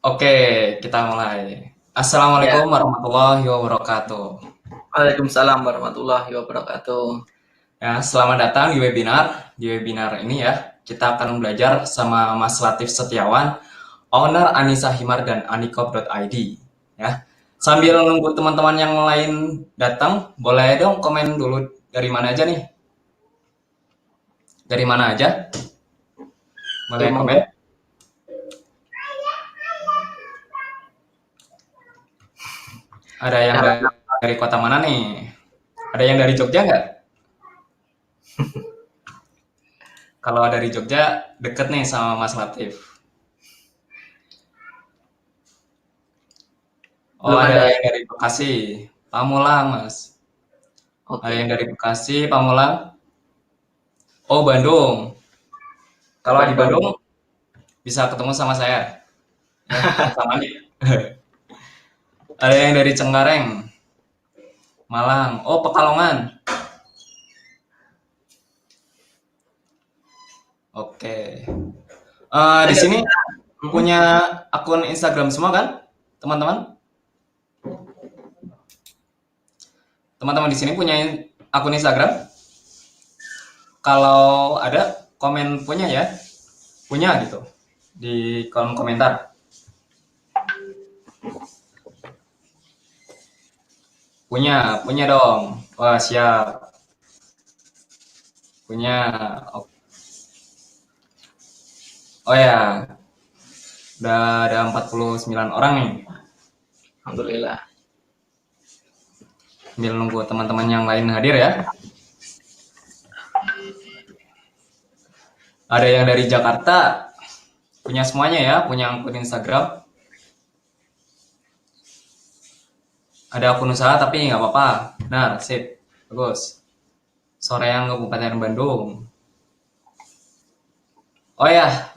Oke, kita mulai. Ya, Assalamualaikum warahmatullahi wabarakatuh. Waalaikumsalam warahmatullahi wabarakatuh. Ya, selamat datang di webinar. Di webinar ini ya, kita akan belajar sama Mas Latif Setiawan, owner Anissa Himar dan anikop.id. Ya, sambil nunggu teman-teman yang lain datang, boleh dong komen dulu dari mana aja nih? Dari mana aja? Oke, Boleh komen? monggo. Ada yang Ya, dari kota mana nih? Ada yang dari Jogja nggak? Kalau dari Jogja, deket nih sama Mas Latif. Oh, belum ada ada ya. yang dari Bekasi. Pamulang, Mas. Ada yang Oke, dari Bekasi, Pamulang. Oh, Bandung. ke Kalau di Bandung. Bandung bisa ketemu sama saya, ya, Mas Amandi. Ada yang dari Cengkareng, Malang. Oh, Pekalongan. Oke. Di Saya sini bisa. Mm, punya akun Instagram semua kan, teman-teman? Teman-teman di sini punya akun Instagram? Kalau ada, komen punya ya, punya gitu di kolom komentar. Punya dong. Wah, siap. Punya. Oh ya, udah ada 49 orang nih. Alhamdulillah. Sambil nunggu teman-teman yang lain hadir ya. Ada yang dari Jakarta, punya semuanya ya, punya akun Instagram. Ada akun usaha tapi nggak apa-apa. Benar, sip. Bagus. Soreang Kabupaten Bandung. Oh ya,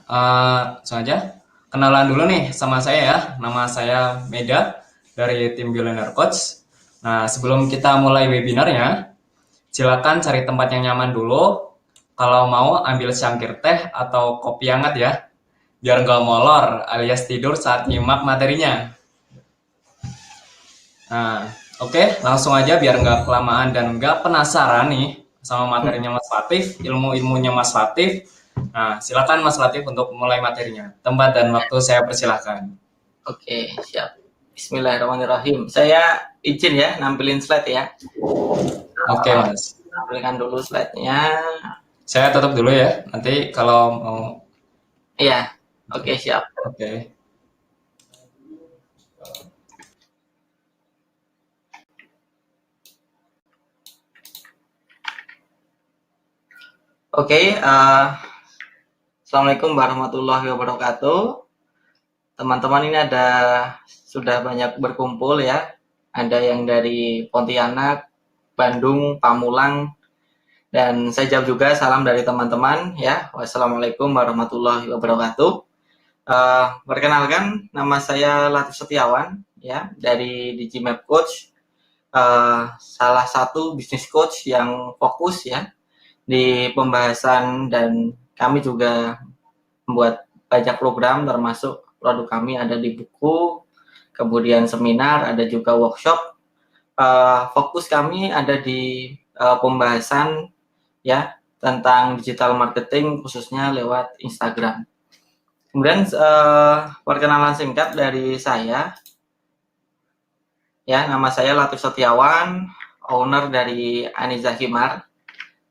sengaja kenalan dulu nih sama saya ya. Nama saya Meda dari tim Billionaire Coach. Nah, sebelum kita mulai webinarnya, silakan cari tempat yang nyaman dulu. Kalau mau ambil cangkir teh atau kopi hangat ya, biar nggak molor alias tidur saat nyimak materinya. Nah, oke, langsung aja biar nggak kelamaan dan nggak penasaran nih sama materinya Mas Latif, ilmu-ilmunya Mas Latif. Nah, silakan Mas Latif untuk mulai materinya. Tempat dan waktu saya persilahkan. Oke, siap. Bismillahirrahmanirrahim. Saya izin ya nampilin slide ya. Oke, Mas. Nampilkan dulu slide-nya. Saya tutup dulu ya. Nanti kalau mau. Iya. Oke, siap. Oke. Oke, Assalamualaikum warahmatullahi wabarakatuh. Teman-teman ini sudah banyak berkumpul ya. Ada yang dari Pontianak, Bandung, Pamulang, dan saya jawab juga salam dari teman-teman ya. Wassalamualaikum warahmatullahi wabarakatuh. Perkenalkan, nama saya Latif Setiawan ya dari Digimap Coach, salah satu bisnis coach yang fokus ya di pembahasan, dan kami juga membuat banyak program, termasuk produk kami ada di buku, kemudian seminar, ada juga workshop. Fokus kami ada di pembahasan ya tentang digital marketing, khususnya lewat Instagram. Kemudian perkenalan singkat dari saya ya, nama saya Latif Setiawan, owner dari Aniza Himar.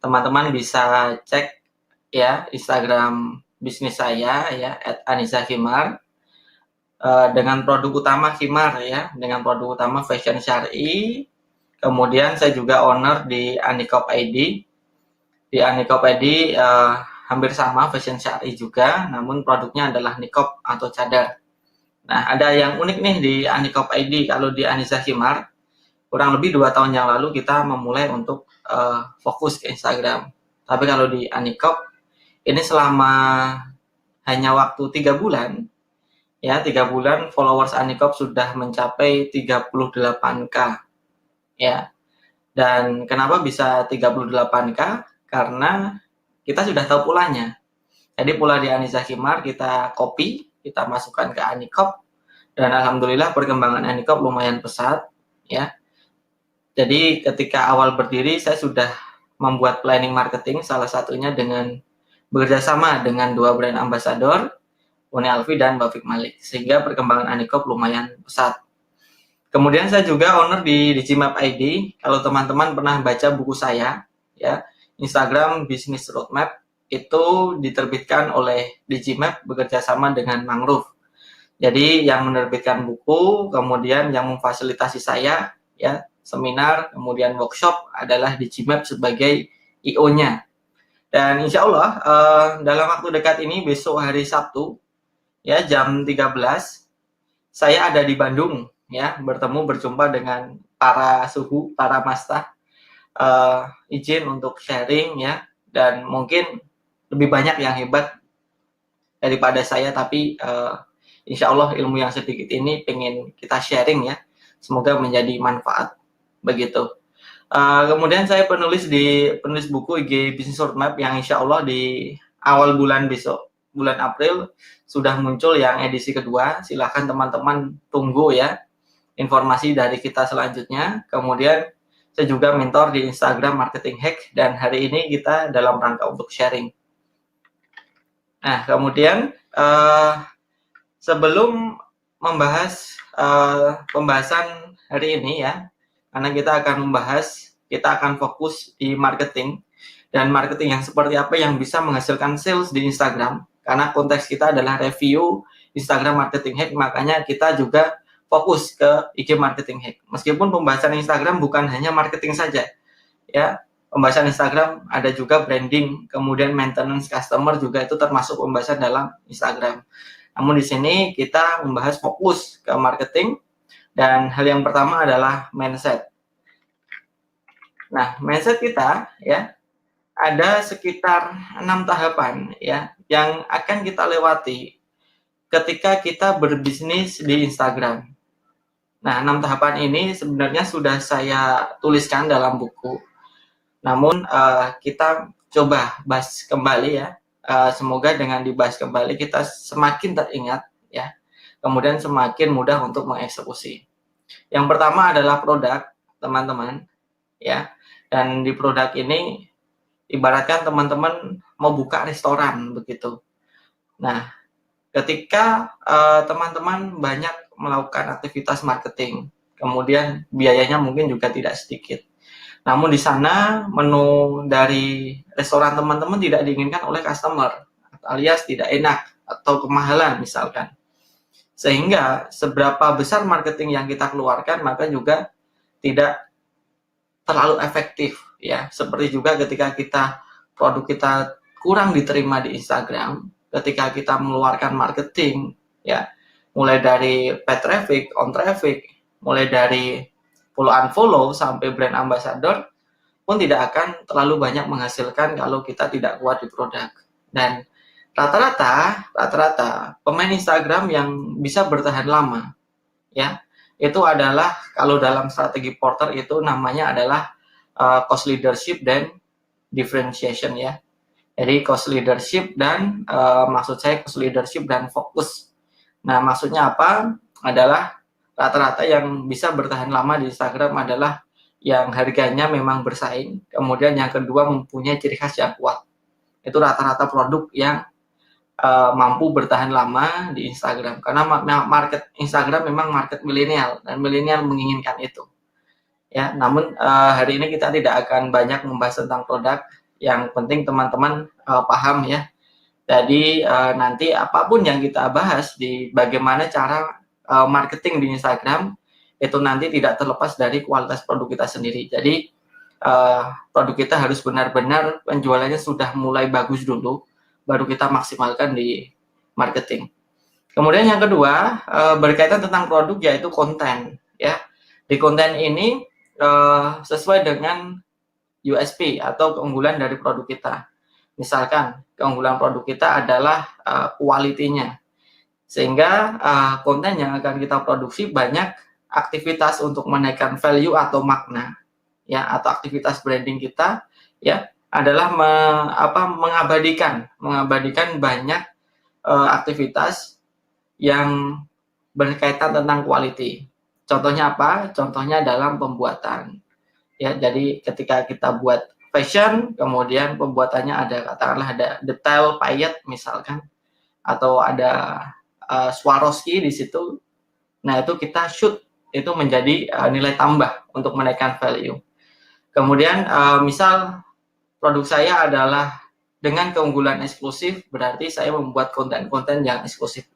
Teman-teman bisa cek ya Instagram bisnis saya ya @anizahimar, dengan produk utama Himar ya, dengan produk utama fashion syari. Kemudian saya juga owner di Anikop ID. Di Anikop ID hampir sama fashion syari juga, namun produknya adalah nikop atau cadar. Nah, ada yang unik nih di Anikop ID. Kalau di Anissa Himar, kurang lebih 2 tahun yang lalu kita memulai untuk fokus ke Instagram. Tapi kalau di Anikop, ini selama hanya waktu 3 bulan, ya 3 bulan followers Anikop sudah mencapai 38K ya. Dan kenapa bisa 38K? Karena kita sudah tahu polanya. Jadi pola di Anissa Himar kita copy, kita masukkan ke Anikop. dan alhamdulillah perkembangan Anycop lumayan pesat ya. Jadi ketika awal berdiri saya sudah membuat planning marketing, salah satunya dengan bekerja sama dengan 2 brand ambassador, Uni Alfi dan Bafik Malik, sehingga perkembangan Anycop lumayan pesat. Kemudian saya juga owner di Digimap ID. Kalau teman-teman pernah baca buku saya, ya, Instagram Business Roadmap, itu diterbitkan oleh Digimap bekerja sama dengan Mangrove. Jadi yang menerbitkan buku, kemudian yang memfasilitasi saya, ya, seminar, kemudian workshop adalah Digimap sebagai IO-nya. Dan insya Allah dalam waktu dekat ini, besok hari Sabtu, ya, jam 13, saya ada di Bandung, ya, berjumpa dengan para suhu, para mastah, izin untuk sharing, ya, dan mungkin lebih banyak yang hebat daripada saya, tapi insya Allah ilmu yang sedikit ini pengen kita sharing, ya, semoga menjadi manfaat, begitu. Kemudian saya penulis buku IG Business Roadmap yang insya Allah di awal bulan besok, bulan April, sudah muncul yang edisi kedua. Silahkan teman-teman tunggu ya informasi dari kita selanjutnya. Kemudian saya juga mentor di Instagram Marketing Hack, dan hari ini kita dalam rangka untuk sharing. Nah, kemudian sebelum membahas pembahasan hari ini ya, karena kita akan fokus di marketing, dan marketing yang seperti apa yang bisa menghasilkan sales di Instagram. Karena konteks kita adalah review Instagram Marketing Hack, makanya kita juga fokus ke IG Marketing Hack. Meskipun pembahasan Instagram bukan hanya marketing saja, ya, pembahasan Instagram ada juga branding, kemudian maintenance customer juga itu termasuk pembahasan dalam Instagram. Namun di sini kita membahas fokus ke marketing, dan hal yang pertama adalah mindset. Nah, mindset kita ya ada sekitar 6 tahapan ya yang akan kita lewati ketika kita berbisnis di Instagram. Nah, 6 tahapan ini sebenarnya sudah saya tuliskan dalam buku. Namun kita coba bahas kembali ya. Semoga dengan dibahas kembali kita semakin teringat ya. Kemudian semakin mudah untuk mengeksekusi. Yang pertama adalah produk, teman-teman, ya. Dan di produk ini ibaratkan teman-teman mau buka restoran begitu. Nah, ketika teman-teman banyak melakukan aktivitas marketing, kemudian biayanya mungkin juga tidak sedikit. Namun di sana menu dari restoran teman-teman tidak diinginkan oleh customer, alias tidak enak atau kemahalan misalkan. Sehingga seberapa besar marketing yang kita keluarkan maka juga tidak terlalu efektif ya. Seperti juga ketika produk kita kurang diterima di Instagram, ketika kita mengeluarkan marketing ya, mulai dari paid traffic, on traffic, mulai dari follow unfollow sampai brand ambassador pun tidak akan terlalu banyak menghasilkan kalau kita tidak kuat di produk. Dan rata-rata pemain Instagram yang bisa bertahan lama ya itu adalah, kalau dalam strategi Porter itu namanya adalah cost leadership dan differentiation ya. Jadi cost leadership dan maksud saya cost leadership dan fokus. Nah, maksudnya apa? Adalah rata-rata yang bisa bertahan lama di Instagram adalah yang harganya memang bersaing, kemudian yang kedua mempunyai ciri khas yang kuat. Itu rata-rata produk yang mampu bertahan lama di Instagram, karena market Instagram memang market milenial dan milenial menginginkan itu ya. Namun hari ini kita tidak akan banyak membahas tentang produk, yang penting teman-teman paham ya. Jadi nanti apapun yang kita bahas di bagaimana cara marketing di Instagram itu nanti tidak terlepas dari kualitas produk kita sendiri. Jadi produk kita harus benar-benar penjualannya sudah mulai bagus dulu, baru kita maksimalkan di marketing. Kemudian yang kedua berkaitan tentang produk, yaitu konten ya. Di konten ini sesuai dengan USP atau keunggulan dari produk kita. Misalkan keunggulan produk kita adalah quality-nya, sehingga konten yang akan kita produksi banyak aktivitas untuk menaikkan value atau makna ya, atau aktivitas branding kita ya adalah mengabadikan banyak aktivitas yang berkaitan tentang quality. Contohnya apa? Contohnya dalam pembuatan. Ya, jadi ketika kita buat fashion, kemudian pembuatannya ada, katakanlah ada detail payet misalkan, atau ada Swarovski di situ. Nah, itu kita shoot itu menjadi nilai tambah untuk menaikkan value. Kemudian misal produk saya adalah dengan keunggulan eksklusif, berarti saya membuat konten-konten yang eksklusif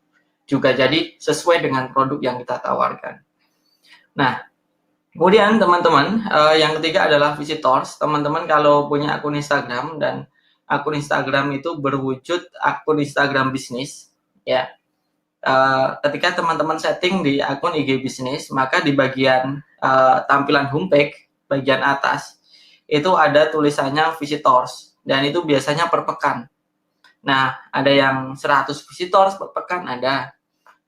juga, jadi sesuai dengan produk yang kita tawarkan. Nah, kemudian teman-teman, yang ketiga adalah visitors. Teman-teman kalau punya akun Instagram dan akun Instagram itu berwujud akun Instagram bisnis, ya. Ketika teman-teman setting di akun IG bisnis, maka di bagian tampilan homepage, bagian atas, itu ada tulisannya visitors, dan itu biasanya per pekan. Nah, ada yang 100 visitors per pekan, ada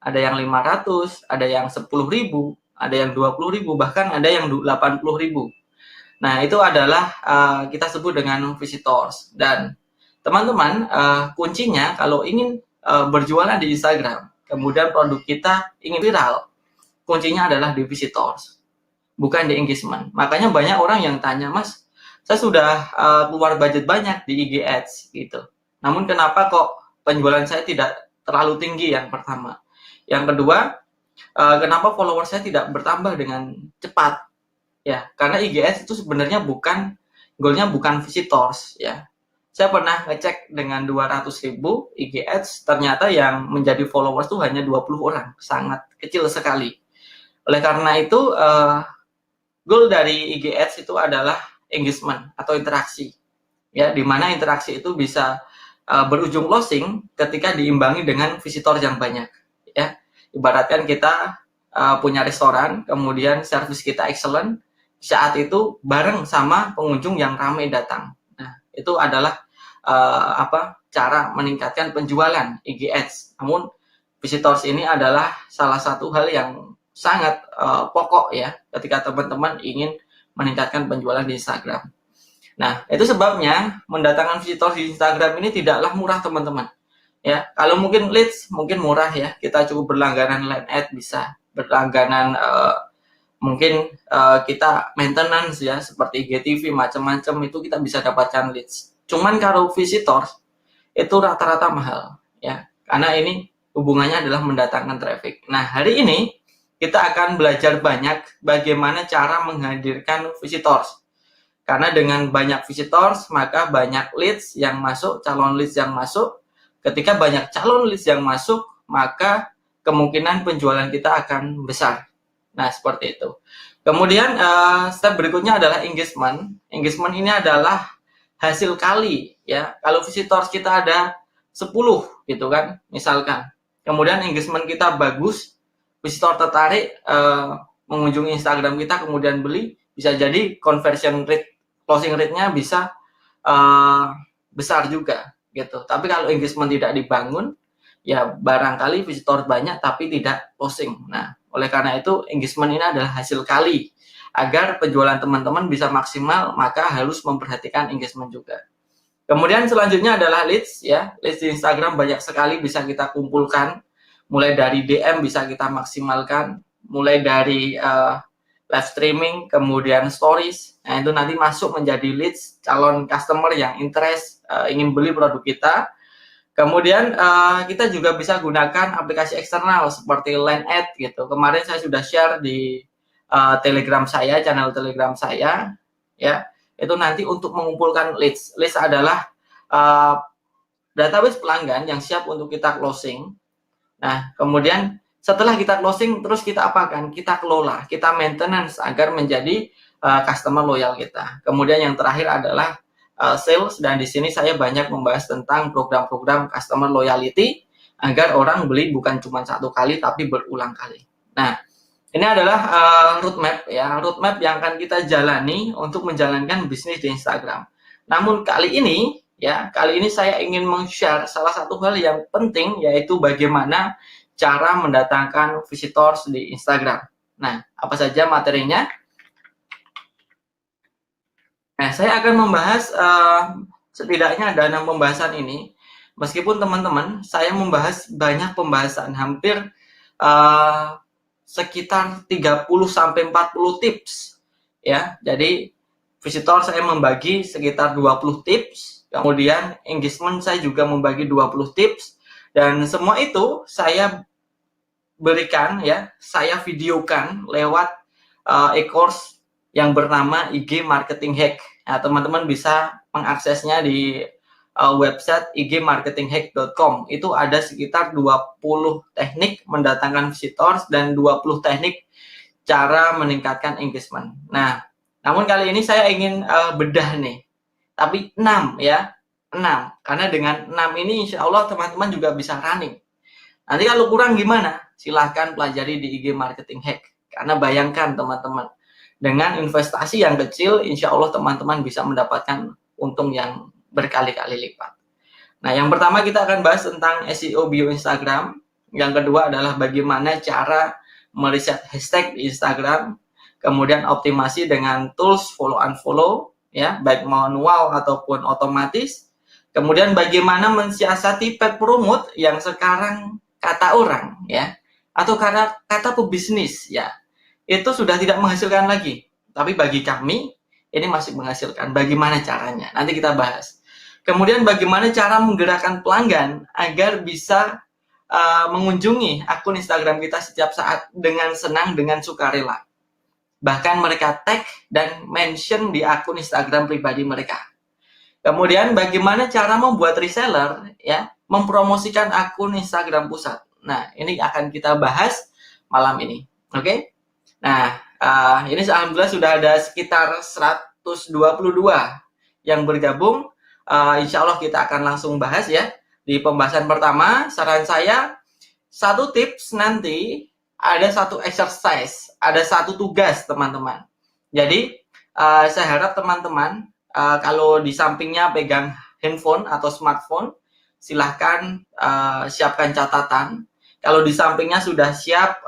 yang 500, ada yang 10.000, ada yang 20.000, bahkan ada yang 80.000. Nah, itu adalah kita sebut dengan visitors. Dan teman-teman, kuncinya kalau ingin berjualan di Instagram, kemudian produk kita ingin viral, kuncinya adalah di visitors, bukan di engagement. Makanya banyak orang yang tanya, Mas, saya sudah keluar budget banyak di IG Ads gitu. Namun kenapa kok penjualan saya tidak terlalu tinggi, yang pertama. Yang kedua, kenapa follower saya tidak bertambah dengan cepat? Ya, karena IG Ads itu sebenarnya goalnya bukan visitors, ya. Saya pernah ngecek dengan 200.000 IG Ads, ternyata yang menjadi followers itu hanya 20 orang, sangat kecil sekali. Oleh karena itu, goal dari IG Ads itu adalah engagement atau interaksi, ya, di mana interaksi itu bisa berujung closing ketika diimbangi dengan visitor yang banyak, ya. Ibaratkan kita punya restoran, kemudian service kita excellent, saat itu bareng sama pengunjung yang ramai datang. Nah, itu adalah cara meningkatkan penjualan IG Ads. Namun visitors ini adalah salah satu hal yang sangat pokok, ya, ketika teman-teman ingin meningkatkan penjualan di Instagram. Nah, itu sebabnya mendatangkan visitors di Instagram ini tidaklah murah, teman-teman. Ya, kalau mungkin leads mungkin murah, ya. Kita cukup berlangganan line ad, bisa berlangganan mungkin kita maintenance, ya, seperti IGTV macam-macam, itu kita bisa dapatkan leads. Cuman kalau visitor itu rata-rata mahal, ya, karena ini hubungannya adalah mendatangkan traffic. Nah, hari ini kita akan belajar banyak bagaimana cara menghadirkan visitors. Karena dengan banyak visitors, maka banyak leads yang masuk, calon leads yang masuk. Ketika banyak calon leads yang masuk, maka kemungkinan penjualan kita akan besar. Nah, seperti itu. Kemudian step berikutnya adalah engagement. Engagement ini adalah hasil kali, ya. Kalau visitors kita ada 10 gitu kan, misalkan. Kemudian engagement kita bagus, visitor tertarik mengunjungi Instagram kita, kemudian beli, bisa jadi conversion rate, closing rate-nya bisa besar juga gitu. Tapi kalau engagement tidak dibangun, ya barangkali visitor banyak tapi tidak closing. Nah, oleh karena itu engagement ini adalah hasil kali. Agar penjualan teman-teman bisa maksimal, maka harus memperhatikan engagement juga. Kemudian selanjutnya adalah leads, ya. Leads di Instagram banyak sekali bisa kita kumpulkan. Mulai dari DM bisa kita maksimalkan, mulai dari live streaming, kemudian stories. Nah, itu nanti masuk menjadi leads, calon customer yang interest, ingin beli produk kita. Kemudian kita juga bisa gunakan aplikasi eksternal seperti Line Ad gitu. Kemarin saya sudah share di Telegram saya, channel Telegram saya, ya. Itu nanti untuk mengumpulkan leads. Leads adalah database pelanggan yang siap untuk kita closing. Nah, kemudian setelah kita closing, terus kita apakan? Kita kelola, kita maintenance agar menjadi customer loyal kita. Kemudian yang terakhir adalah sales, dan di sini saya banyak membahas tentang program-program customer loyalty agar orang beli bukan cuma satu kali tapi berulang kali. Nah, ini adalah roadmap, ya, roadmap yang akan kita jalani untuk menjalankan bisnis di Instagram. Namun kali ini, ya, saya ingin meng-share salah satu hal yang penting, yaitu bagaimana cara mendatangkan visitors di Instagram. Nah, apa saja materinya? Nah, saya akan membahas setidaknya ada 6 pembahasan ini. Meskipun teman-teman, saya membahas banyak pembahasan, hampir sekitar 30-40 tips ya. Jadi visitor saya membagi sekitar 20 tips, kemudian engagement saya juga membagi 20 tips, dan semua itu saya berikan ya, saya videokan lewat e-course yang bernama IG Marketing Hack. Nah, teman-teman bisa mengaksesnya di website igmarketinghack.com. Itu ada sekitar 20 teknik mendatangkan visitors dan 20 teknik cara meningkatkan engagement. Nah, namun kali ini saya ingin bedah nih. Tapi 6 ya. 6. Karena dengan 6 ini insya Allah teman-teman juga bisa running. Nanti kalau kurang gimana? Silahkan pelajari di IG Marketing Hack. Karena bayangkan teman-teman, dengan investasi yang kecil, insya Allah teman-teman bisa mendapatkan untung yang berkali-kali lipat. Nah, yang pertama kita akan bahas tentang SEO bio Instagram. Yang kedua adalah bagaimana cara meriset hashtag di Instagram. Kemudian optimasi dengan tools follow unfollow, ya, baik manual ataupun otomatis. Kemudian bagaimana mensiasati paid promote yang sekarang kata orang, ya, atau kata pebisnis, ya, itu sudah tidak menghasilkan lagi. Tapi bagi kami, ini masih menghasilkan. Bagaimana caranya? Nanti kita bahas. Kemudian bagaimana cara menggerakkan pelanggan agar bisa mengunjungi akun Instagram kita setiap saat dengan senang, dengan sukarela. Bahkan mereka tag dan mention di akun Instagram pribadi mereka. Kemudian bagaimana cara membuat reseller ya mempromosikan akun Instagram pusat. Nah, ini akan kita bahas malam ini. Oke? Nah, ini alhamdulillah sudah ada sekitar 122 yang bergabung. Insya Allah kita akan langsung bahas ya. Di pembahasan pertama, saran saya, satu tips nanti ada satu exercise, ada satu tugas teman-teman. Jadi, saya harap teman-teman, kalau di sampingnya pegang handphone atau smartphone, silahkan siapkan catatan. Kalau di sampingnya sudah siap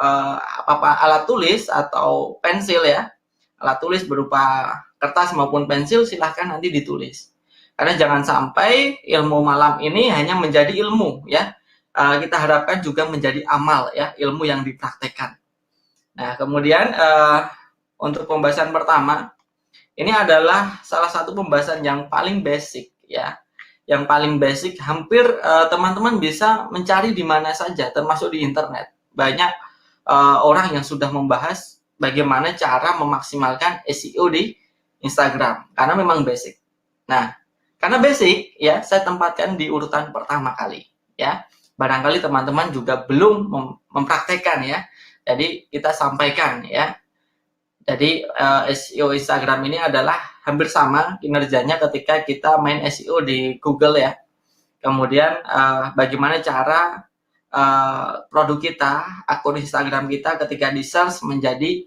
alat tulis atau pensil ya, alat tulis berupa kertas maupun pensil, silahkan nanti ditulis. Karena jangan sampai ilmu malam ini hanya menjadi ilmu ya. Kita harapkan juga menjadi amal ya, ilmu yang dipraktekkan. Nah, kemudian untuk pembahasan pertama, ini adalah salah satu pembahasan yang paling basic ya. Yang paling basic, hampir teman-teman bisa mencari di mana saja, termasuk di internet. Banyak orang yang sudah membahas bagaimana cara memaksimalkan SEO di Instagram, karena memang basic. Nah, karena basic, ya, saya tempatkan di urutan pertama kali, ya. Barangkali teman-teman juga belum mempraktekkan, ya. Jadi kita sampaikan, ya. Jadi SEO Instagram ini adalah hampir sama kinerjanya ketika kita main SEO di Google, ya. Kemudian bagaimana cara produk kita, akun Instagram kita ketika di search menjadi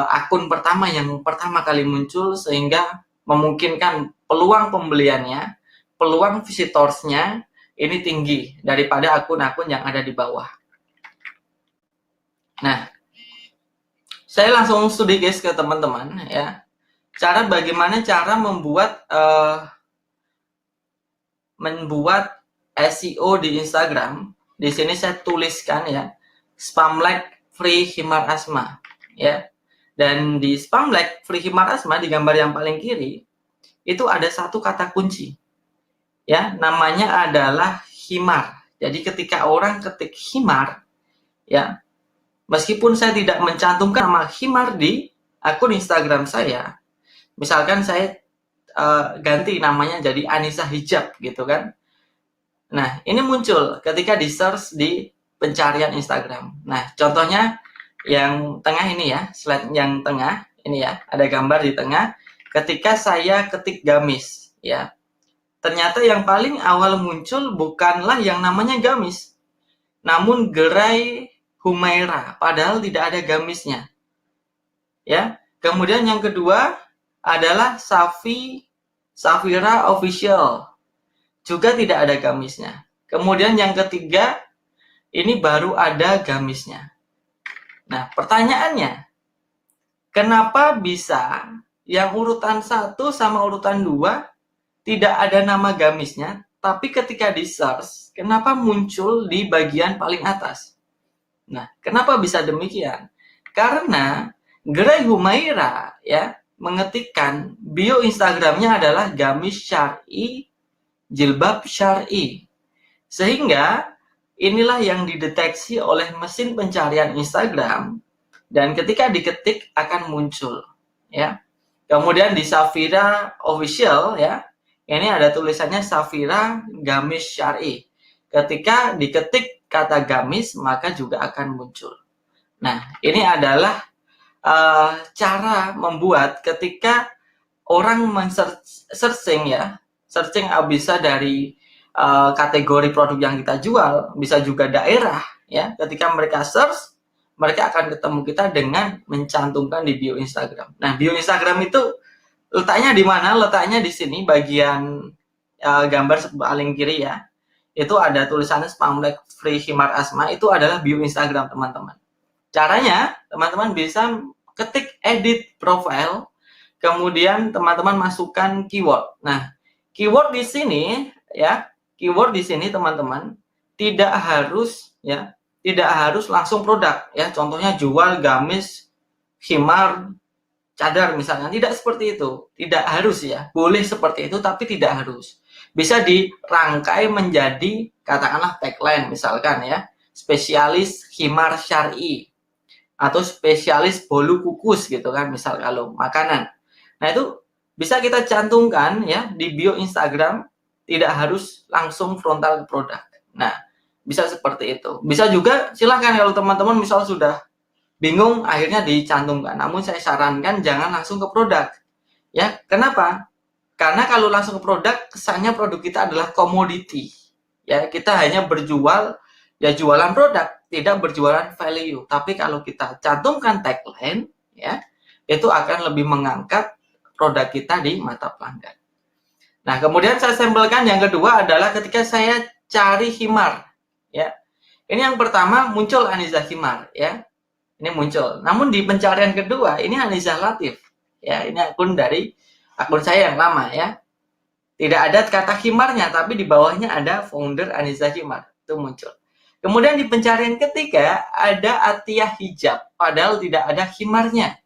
akun pertama yang pertama kali muncul, sehingga memungkinkan peluang pembeliannya, peluang visitorsnya ini tinggi daripada akun-akun yang ada di bawah. Nah, saya langsung studi guys ke teman-teman ya. Bagaimana cara membuat SEO di Instagram. Di sini saya tuliskan ya, Spamleg Free Himar Asma ya. Dan di Spamleg Free Himar Asma di gambar yang paling kiri itu ada satu kata kunci. Ya, namanya adalah himar. Jadi ketika orang ketik himar ya, meskipun saya tidak mencantumkan nama himar di akun Instagram saya, misalkan saya ganti namanya jadi Anissa Hijab gitu kan. Nah, ini muncul ketika di search di pencarian Instagram. Nah, contohnya yang tengah ini ya, slide yang tengah ini ya, ada gambar di tengah. Ketika saya ketik gamis ya, ternyata yang paling awal muncul bukanlah yang namanya gamis, namun gerai Humaira, padahal tidak ada gamisnya. Ya. Kemudian yang kedua adalah Safira Official, juga tidak ada gamisnya. Kemudian yang ketiga, ini baru ada gamisnya. Nah, pertanyaannya, kenapa bisa yang urutan 1 sama urutan 2 tidak ada nama gamisnya, tapi ketika di search, kenapa muncul di bagian paling atas? Nah, kenapa bisa demikian? Karena Gerai Humaira ya mengetikkan bio Instagramnya adalah gamis syar'i, jilbab syar'i. Sehingga inilah yang dideteksi oleh mesin pencarian Instagram dan ketika diketik akan muncul ya. Kemudian di Safira Official ya, ini ada tulisannya Safira Gamis Syar'i. Ketika diketik kata gamis maka juga akan muncul. Nah, ini adalah cara membuat ketika orang searching ya, searching bisa dari kategori produk yang kita jual, bisa juga daerah ya. Ketika mereka search, mereka akan ketemu kita dengan mencantumkan di bio Instagram. Nah, bio Instagram itu letaknya di mana? Letaknya di sini bagian gambar paling kiri ya. Itu ada tulisannya Spamlek Free Himar Asma, itu adalah bio Instagram teman-teman. Caranya, teman-teman bisa ketik edit profile, kemudian teman-teman masukkan keyword. Nah, keyword di sini ya, keyword di sini teman-teman tidak harus ya, tidak harus langsung produk ya. Contohnya jual gamis, himar, cadar misalnya, tidak seperti itu. Tidak harus ya. Boleh seperti itu tapi tidak harus. Bisa dirangkai menjadi katakanlah tagline misalkan ya, spesialis himar syar'i atau spesialis bolu kukus gitu kan, misal kalau makanan. Nah, itu bisa kita cantumkan ya di bio Instagram, tidak harus langsung frontal ke produk. Nah, bisa seperti itu. Bisa juga silahkan kalau teman-teman misal sudah bingung akhirnya dicantumkan. Namun saya sarankan jangan langsung ke produk. Ya, kenapa? Karena kalau langsung ke produk, kesannya produk kita adalah komoditi. Ya, kita hanya berjual ya jualan produk, tidak berjualan value. Tapi kalau kita cantumkan tagline ya, itu akan lebih mengangkat produk kita di mata pelanggan. Nah, kemudian saya sampelkan yang kedua adalah ketika saya cari himar ya. Ini yang pertama muncul Aniza Himar ya. Ini muncul. Namun di pencarian kedua ini Aniza Latif. Ya, ini akun saya yang lama ya. Tidak ada kata himarnya, tapi di bawahnya ada founder Aniza Himar. Itu muncul. Kemudian di pencarian ketiga ada Atiyah Hijab, padahal tidak ada himarnya.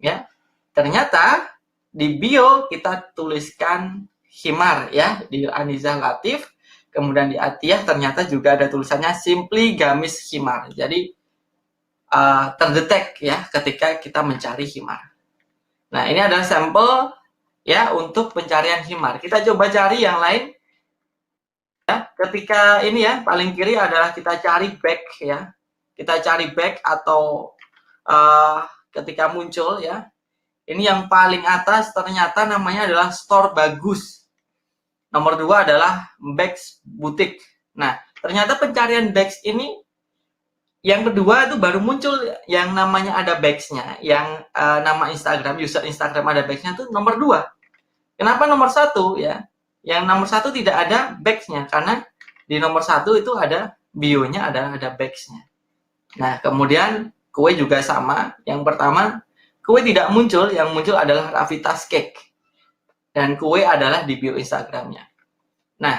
Ya, ternyata di bio kita tuliskan himar ya di Aniza Latif, kemudian di Atiyah ternyata juga ada tulisannya Simply Gamis Himar. Jadi terdetek ya ketika kita mencari himar. Nah, ini adalah sampel ya untuk pencarian himar. Kita coba cari yang lain. Ya, ketika ini ya paling kiri adalah kita cari bag ya, kita cari bag atau ketika muncul ya, ini yang paling atas ternyata namanya adalah store bagus, nomor 2 adalah bags butik. Nah, ternyata pencarian bags ini yang kedua itu baru muncul yang namanya ada bags-nya, yang nama Instagram, user Instagram ada bags-nya itu nomor 2. Kenapa nomor 1 ya? Yang nomor 1 tidak ada bags-nya, karena di nomor 1 itu ada bio-nya, ada bags-nya. Nah, kemudian kue juga sama. Yang pertama, kue tidak muncul, yang muncul adalah Ravitas Cake. Dan kue adalah di bio Instagram-nya. Nah,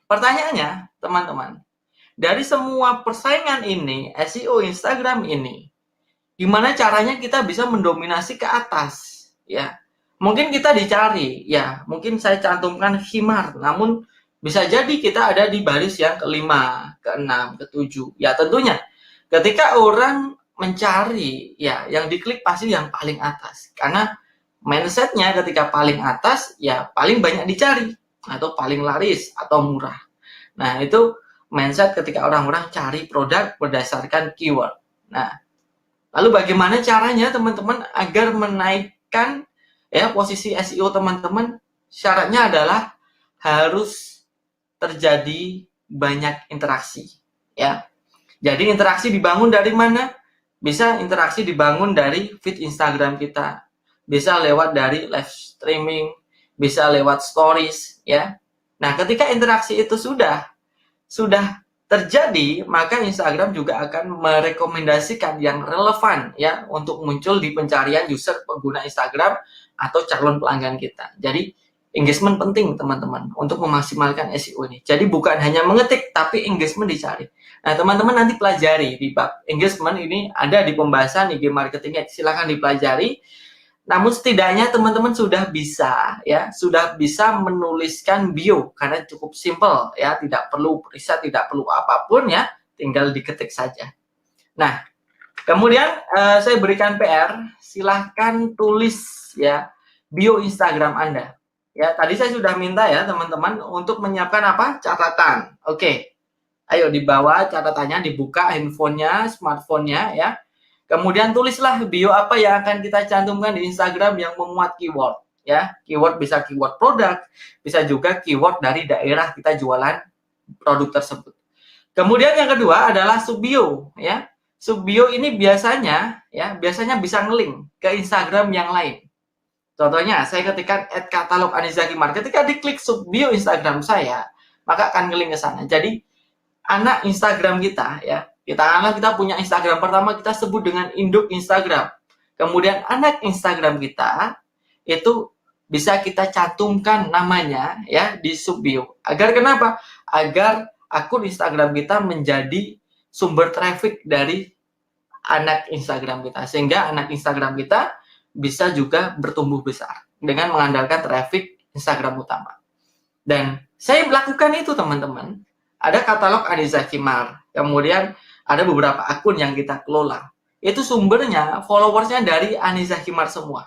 pertanyaannya, teman-teman, dari semua persaingan ini, SEO Instagram ini, gimana caranya kita bisa mendominasi ke atas? Ya, mungkin kita dicari, ya mungkin saya cantumkan himar, namun bisa jadi kita ada di baris yang kelima, keenam, ketujuh. Ya tentunya ketika orang mencari, ya yang diklik pasti yang paling atas. Karena mindsetnya ketika paling atas, ya paling banyak dicari, atau paling laris, atau murah. Nah, itu mindset ketika orang-orang cari produk berdasarkan keyword. Nah, lalu bagaimana caranya teman-teman agar menaikkan ya posisi SEO teman-teman? Syaratnya adalah harus terjadi banyak interaksi ya. Jadi interaksi dibangun dari mana? Bisa interaksi dibangun dari feed Instagram kita, bisa lewat dari live streaming, bisa lewat stories ya. Nah, ketika interaksi itu sudah terjadi, maka Instagram juga akan merekomendasikan yang relevan ya untuk muncul di pencarian user pengguna Instagram atau calon pelanggan kita. Jadi engagement penting teman-teman untuk memaksimalkan SEO ini. Jadi bukan hanya mengetik tapi engagement dicari. Nah teman-teman nanti pelajari di bab engagement ini ada di pembahasan IG marketing, silahkan dipelajari. Namun setidaknya teman-teman sudah bisa menuliskan bio karena cukup simple ya, tidak perlu riset, tidak perlu apapun ya, tinggal diketik saja. Nah kemudian saya berikan PR, silahkan tulis ya bio Instagram Anda. Ya, tadi saya sudah minta ya teman-teman untuk menyiapkan apa? Catatan. Oke. Ayo dibawa catatannya, dibuka handphonenya, smartphone-nya ya. Kemudian tulislah bio apa yang akan kita cantumkan di Instagram yang memuat keyword ya. Keyword bisa keyword produk, bisa juga keyword dari daerah kita jualan produk tersebut. Kemudian yang kedua adalah subbio ya. Subbio ini biasanya bisa nge-link ke Instagram yang lain. Contohnya, saya ketikkan @katalog Aniza Kimar. Ketika diklik subbio Instagram saya, maka akan nge-link ke sana. Jadi, anak Instagram kita ya, kita punya Instagram pertama, kita sebut dengan induk Instagram. Kemudian anak Instagram kita itu bisa kita cantumkan namanya ya di subbio. Agar kenapa? Agar akun Instagram kita menjadi sumber traffic dari anak Instagram kita. Sehingga anak Instagram kita bisa juga bertumbuh besar dengan mengandalkan traffic Instagram utama. Dan saya melakukan itu teman-teman. Ada katalog Aniza Kimar, kemudian ada beberapa akun yang kita kelola. Itu sumbernya, followersnya dari Aniza Kimar semua.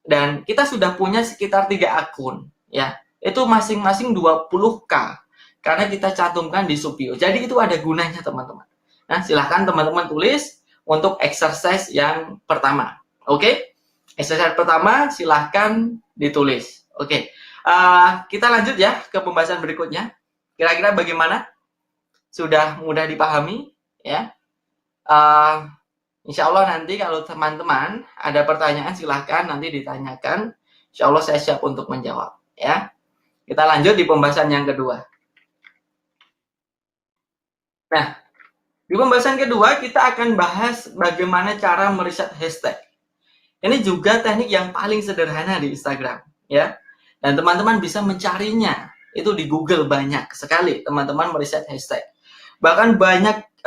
Dan kita sudah punya sekitar 3 akun. Ya, itu masing-masing 20K. Karena kita cantumkan di subbio. Jadi itu ada gunanya teman-teman. Nah, silahkan teman-teman tulis untuk exercise yang pertama. Oke? Exercise pertama silahkan ditulis. Oke, kita lanjut ya ke pembahasan berikutnya. Kira-kira bagaimana? Sudah mudah dipahami ya? Insya Allah nanti kalau teman-teman ada pertanyaan silahkan nanti ditanyakan. Insya Allah saya siap untuk menjawab ya. Kita lanjut di pembahasan yang kedua. Nah, di pembahasan kedua kita akan bahas bagaimana cara meriset hashtag. Ini juga teknik yang paling sederhana di Instagram, ya. Dan teman-teman bisa mencarinya. Itu di Google banyak sekali teman-teman meriset hashtag. Bahkan banyak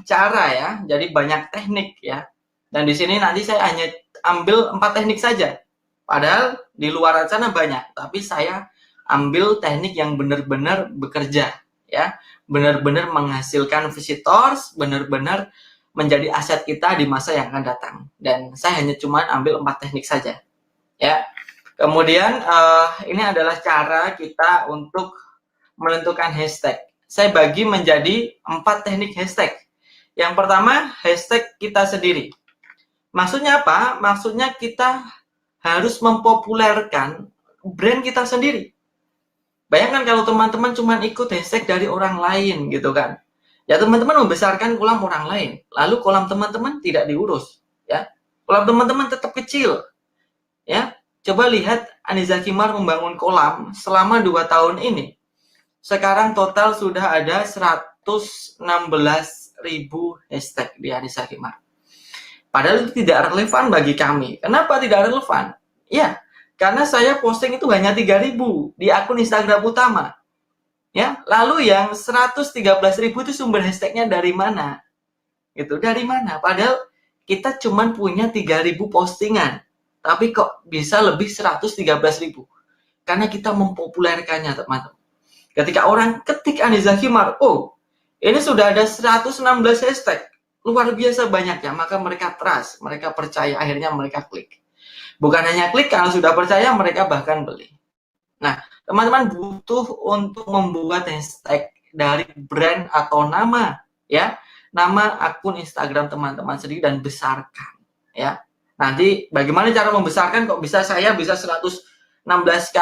cara ya, jadi banyak teknik ya. Dan di sini nanti saya hanya ambil 4 teknik saja. Padahal di luar sana banyak, tapi saya ambil teknik yang benar-benar bekerja, ya. Benar-benar menghasilkan visitors, benar-benar menjadi aset kita di masa yang akan datang. Dan saya hanya cuma ambil 4 teknik saja. Ya. Kemudian ini adalah cara kita untuk menentukan hashtag. Saya bagi menjadi 4 teknik hashtag. Yang pertama, hashtag kita sendiri. Maksudnya apa? Maksudnya kita harus mempopulerkan brand kita sendiri. Bayangkan kalau teman-teman cuma ikut hashtag dari orang lain gitu kan. Ya teman-teman membesarkan kolam orang lain, lalu kolam teman-teman tidak diurus, ya. Kolam teman-teman tetap kecil, ya. Coba lihat Aniza Kimar membangun kolam selama 2 tahun ini. Sekarang total sudah ada 116.000 hashtag di Aniza Kimar. Padahal itu tidak relevan bagi kami. Kenapa tidak relevan? Ya, karena saya posting itu hanya 3.000 di akun Instagram utama. Ya, lalu yang 113.000 itu sumber hashtagnya dari mana? Gitu, dari mana? Padahal kita cuma punya 3.000 postingan, tapi kok bisa lebih 113.000? Karena kita mempopulerkannya, teman-teman. Ketika orang ketik Aniza Kimar, oh, ini sudah ada 116 hashtag, luar biasa banyaknya, maka mereka trust, mereka percaya, akhirnya mereka klik. Bukan hanya klik, kalau sudah percaya, mereka bahkan beli. Nah, teman-teman butuh untuk membuat hashtag dari brand atau nama, ya, nama akun Instagram teman-teman sendiri dan besarkan, ya. Nanti bagaimana cara membesarkan kok bisa saya bisa 116K,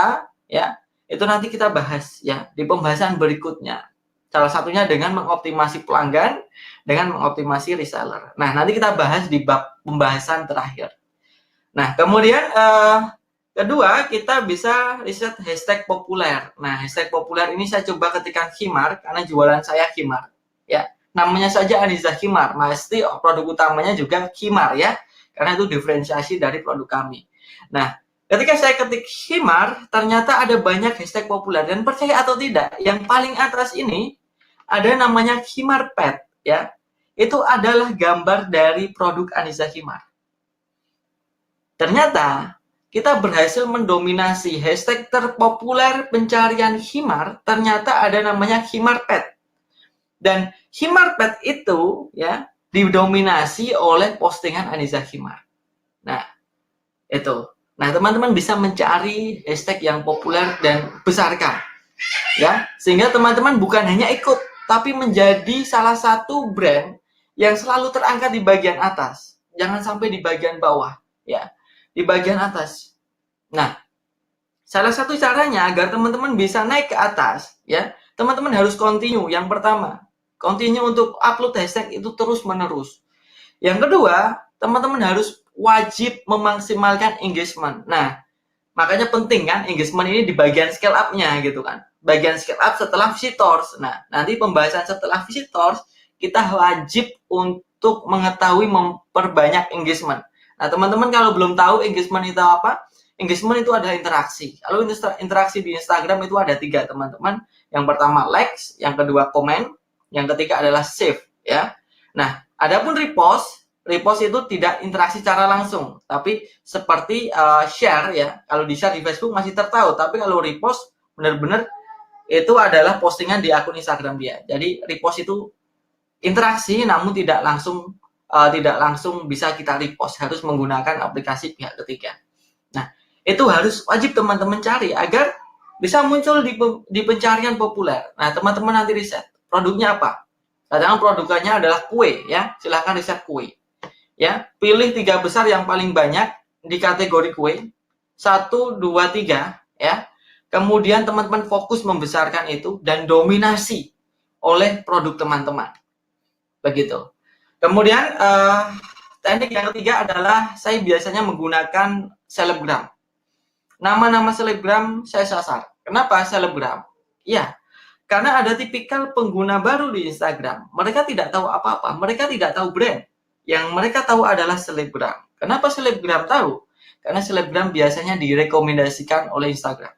ya. Itu nanti kita bahas ya di pembahasan berikutnya. Salah satunya dengan mengoptimasi pelanggan, dengan mengoptimasi reseller. Nah, nanti kita bahas di bab pembahasan terakhir. Nah, kemudian kedua, kita bisa riset hashtag populer. Nah, hashtag populer ini saya coba ketikkan Kimar, karena jualan saya Kimar. Ya, namanya saja Aniza Kimar, pasti produk utamanya juga Kimar ya, karena itu diferensiasi dari produk kami. Nah, Ketika saya ketik himar, ternyata ada banyak hashtag populer. Dan percaya atau tidak, yang paling atas ini ada namanya himar pet, ya. Itu adalah gambar dari produk Anissa Himar. Ternyata kita berhasil mendominasi hashtag terpopuler pencarian himar, ternyata ada namanya himar pet. Dan himar pet itu ya didominasi oleh postingan Anissa Himar. Nah, itu. Nah, teman-teman bisa mencari hashtag yang populer dan besarkan. Ya, sehingga teman-teman bukan hanya ikut, tapi menjadi salah satu brand yang selalu terangkat di bagian atas. Jangan sampai di bagian bawah, ya. Di bagian atas. Nah, salah satu caranya agar teman-teman bisa naik ke atas, ya, teman-teman harus continue. Yang pertama, continue untuk upload hashtag itu terus-menerus. Yang kedua, teman-teman harus wajib memaksimalkan engagement. Nah, makanya penting kan engagement ini di bagian scale up-nya gitu kan. Bagian scale up setelah visitors. Nah, nanti pembahasan setelah visitors, kita wajib untuk mengetahui memperbanyak engagement. Nah, teman-teman kalau belum tahu engagement itu apa, engagement itu adalah interaksi. Kalau interaksi di Instagram itu ada 3, teman-teman. Yang pertama likes, yang kedua komen, yang ketiga adalah save, ya. Nah, adapun repost itu tidak interaksi secara langsung, tapi seperti share ya. Kalau di share di Facebook masih tertahu, tapi kalau repost benar-benar itu adalah postingan di akun Instagram dia. Jadi repost itu interaksi, namun tidak langsung bisa kita repost, harus menggunakan aplikasi pihak ketiga. Nah, itu harus wajib teman-teman cari agar bisa muncul di pencarian populer. Nah, teman-teman nanti riset produknya apa. Kadang produknya adalah kue ya, silahkan riset kue. Ya, pilih 3 besar yang paling banyak di kategori kue. 1, 2, 3 ya. Kemudian teman-teman fokus membesarkan itu dan dominasi oleh produk teman-teman. Begitu. Kemudian teknik yang ketiga adalah saya biasanya menggunakan selebgram. Nama-nama selebgram saya sasar. Kenapa selebgram? Ya, karena ada tipikal pengguna baru di Instagram. Mereka tidak tahu apa-apa, mereka tidak tahu brand. Yang mereka tahu adalah selebgram. Kenapa selebgram tahu? Karena selebgram biasanya direkomendasikan oleh Instagram.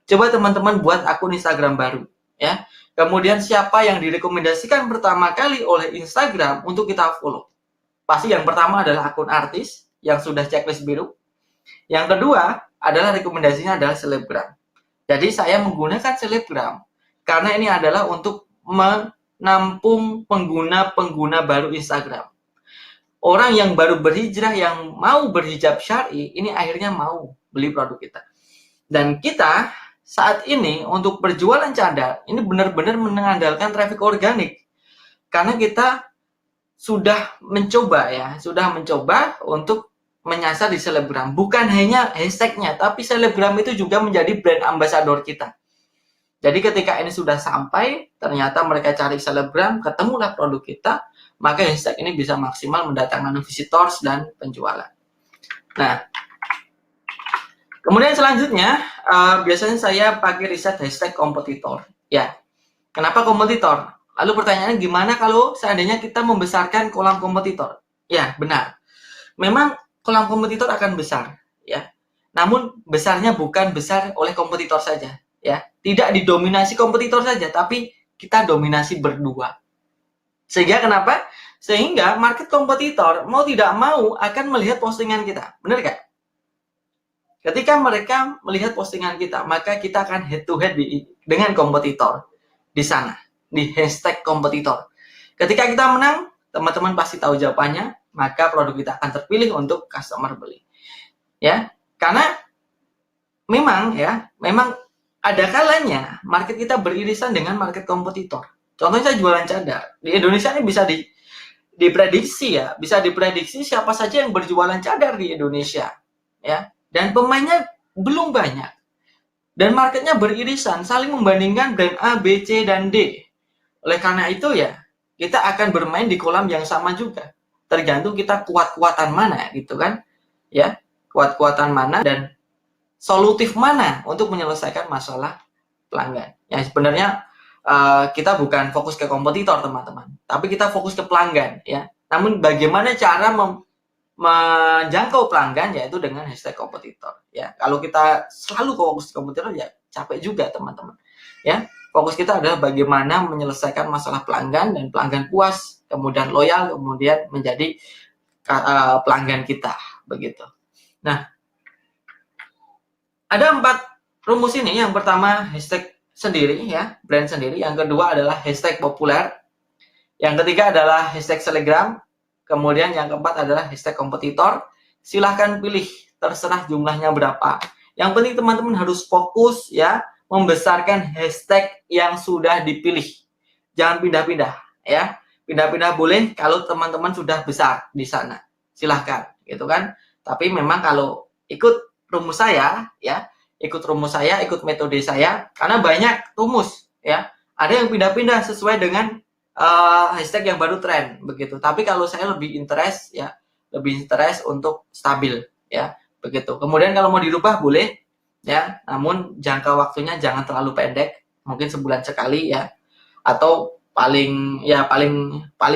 Coba teman-teman buat akun Instagram baru, ya. Kemudian siapa yang direkomendasikan pertama kali oleh Instagram untuk kita follow? Pasti yang pertama adalah akun artis yang sudah checklist biru. Yang kedua adalah rekomendasinya adalah selebgram. Jadi saya menggunakan selebgram karena ini adalah untuk menampung pengguna-pengguna baru Instagram. Orang yang baru berhijrah, yang mau berhijab syar'i, ini akhirnya mau beli produk kita. Dan kita saat ini untuk berjualan cadar, ini benar-benar mengandalkan traffic organik. Karena kita sudah mencoba untuk menyasar di selebgram. Bukan hanya hashtagnya, tapi selebgram itu juga menjadi brand ambassador kita. Jadi ketika ini sudah sampai, ternyata mereka cari selebgram, ketemulah produk kita, maka hashtag ini bisa maksimal mendatangkan visitors dan penjualan. Nah, kemudian selanjutnya, biasanya saya pakai riset hashtag kompetitor. Ya, kenapa kompetitor? Lalu pertanyaannya gimana kalau seandainya kita membesarkan kolam kompetitor? Ya, benar. Memang kolam kompetitor akan besar, ya. Namun besarnya bukan besar oleh kompetitor saja, ya. Tidak didominasi kompetitor saja, tapi kita dominasi berdua. Sehingga kenapa? Sehingga market kompetitor mau tidak mau akan melihat postingan kita. Benar nggak? Ketika mereka melihat postingan kita, maka kita akan head to head dengan kompetitor di sana, di hashtag kompetitor. Ketika kita menang, teman-teman pasti tahu jawabannya, maka produk kita akan terpilih untuk customer beli. Ya, karena memang ada kalanya market kita beririsan dengan market kompetitor. Contohnya saya jualan cadar. Di Indonesia ini bisa diprediksi ya, bisa diprediksi siapa saja yang berjualan cadar di Indonesia, ya. Dan pemainnya belum banyak. Dan marketnya beririsan, saling membandingkan brand A, B, C, dan D. Oleh karena itu ya, kita akan bermain di kolam yang sama juga. Tergantung kita kuat-kuatan mana gitu kan. Ya, kuat-kuatan mana dan solutif mana untuk menyelesaikan masalah pelanggan. Yang sebenarnya kita bukan fokus ke kompetitor teman-teman, tapi kita fokus ke pelanggan ya. Namun bagaimana cara menjangkau pelanggan yaitu dengan hashtag kompetitor ya. Kalau kita selalu fokus ke kompetitor ya capek juga teman-teman ya. Fokus kita adalah bagaimana menyelesaikan masalah pelanggan dan pelanggan puas, kemudian loyal, kemudian menjadi pelanggan kita begitu. Nah, ada 4 rumus ini. Yang pertama hashtag sendiri ya, brand sendiri. Yang kedua adalah hashtag populer. Yang ketiga adalah hashtag selegram. Kemudian yang keempat adalah hashtag kompetitor. Silahkan pilih, terserah jumlahnya berapa. Yang penting teman-teman harus fokus ya, membesarkan hashtag yang sudah dipilih. Jangan pindah-pindah ya. Pindah-pindah boleh kalau teman-teman sudah besar di sana. Silahkan gitu kan. Tapi memang kalau ikut rumus saya ya, ikut metode saya, karena banyak rumus ya. Ada yang pindah-pindah sesuai dengan hashtag yang baru tren begitu. Tapi kalau saya lebih interest ya, lebih interest untuk stabil ya begitu. Kemudian kalau mau dirubah boleh ya, namun jangka waktunya jangan terlalu pendek, mungkin sebulan sekali ya, atau paling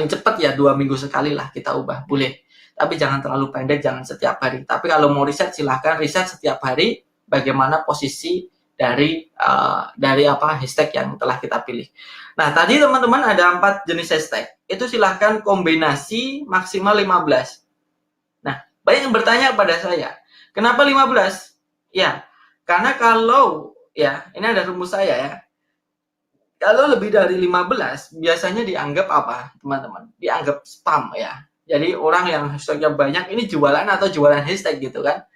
cepat ya 2 minggu sekali lah kita ubah boleh. Tapi jangan terlalu pendek, jangan setiap hari. Tapi kalau mau riset silahkan riset setiap hari bagaimana posisi dari hashtag yang telah kita pilih. Nah, tadi teman-teman ada 4 jenis hashtag. Itu silahkan kombinasi maksimal 15. Nah, banyak yang bertanya kepada saya, kenapa 15? Ya, karena kalau ya, ini ada rumus saya ya. Kalau lebih dari 15 biasanya dianggap apa, teman-teman? Dianggap spam ya. Jadi orang yang hashtagnya banyak ini jualan atau jualan hashtag gitu kan.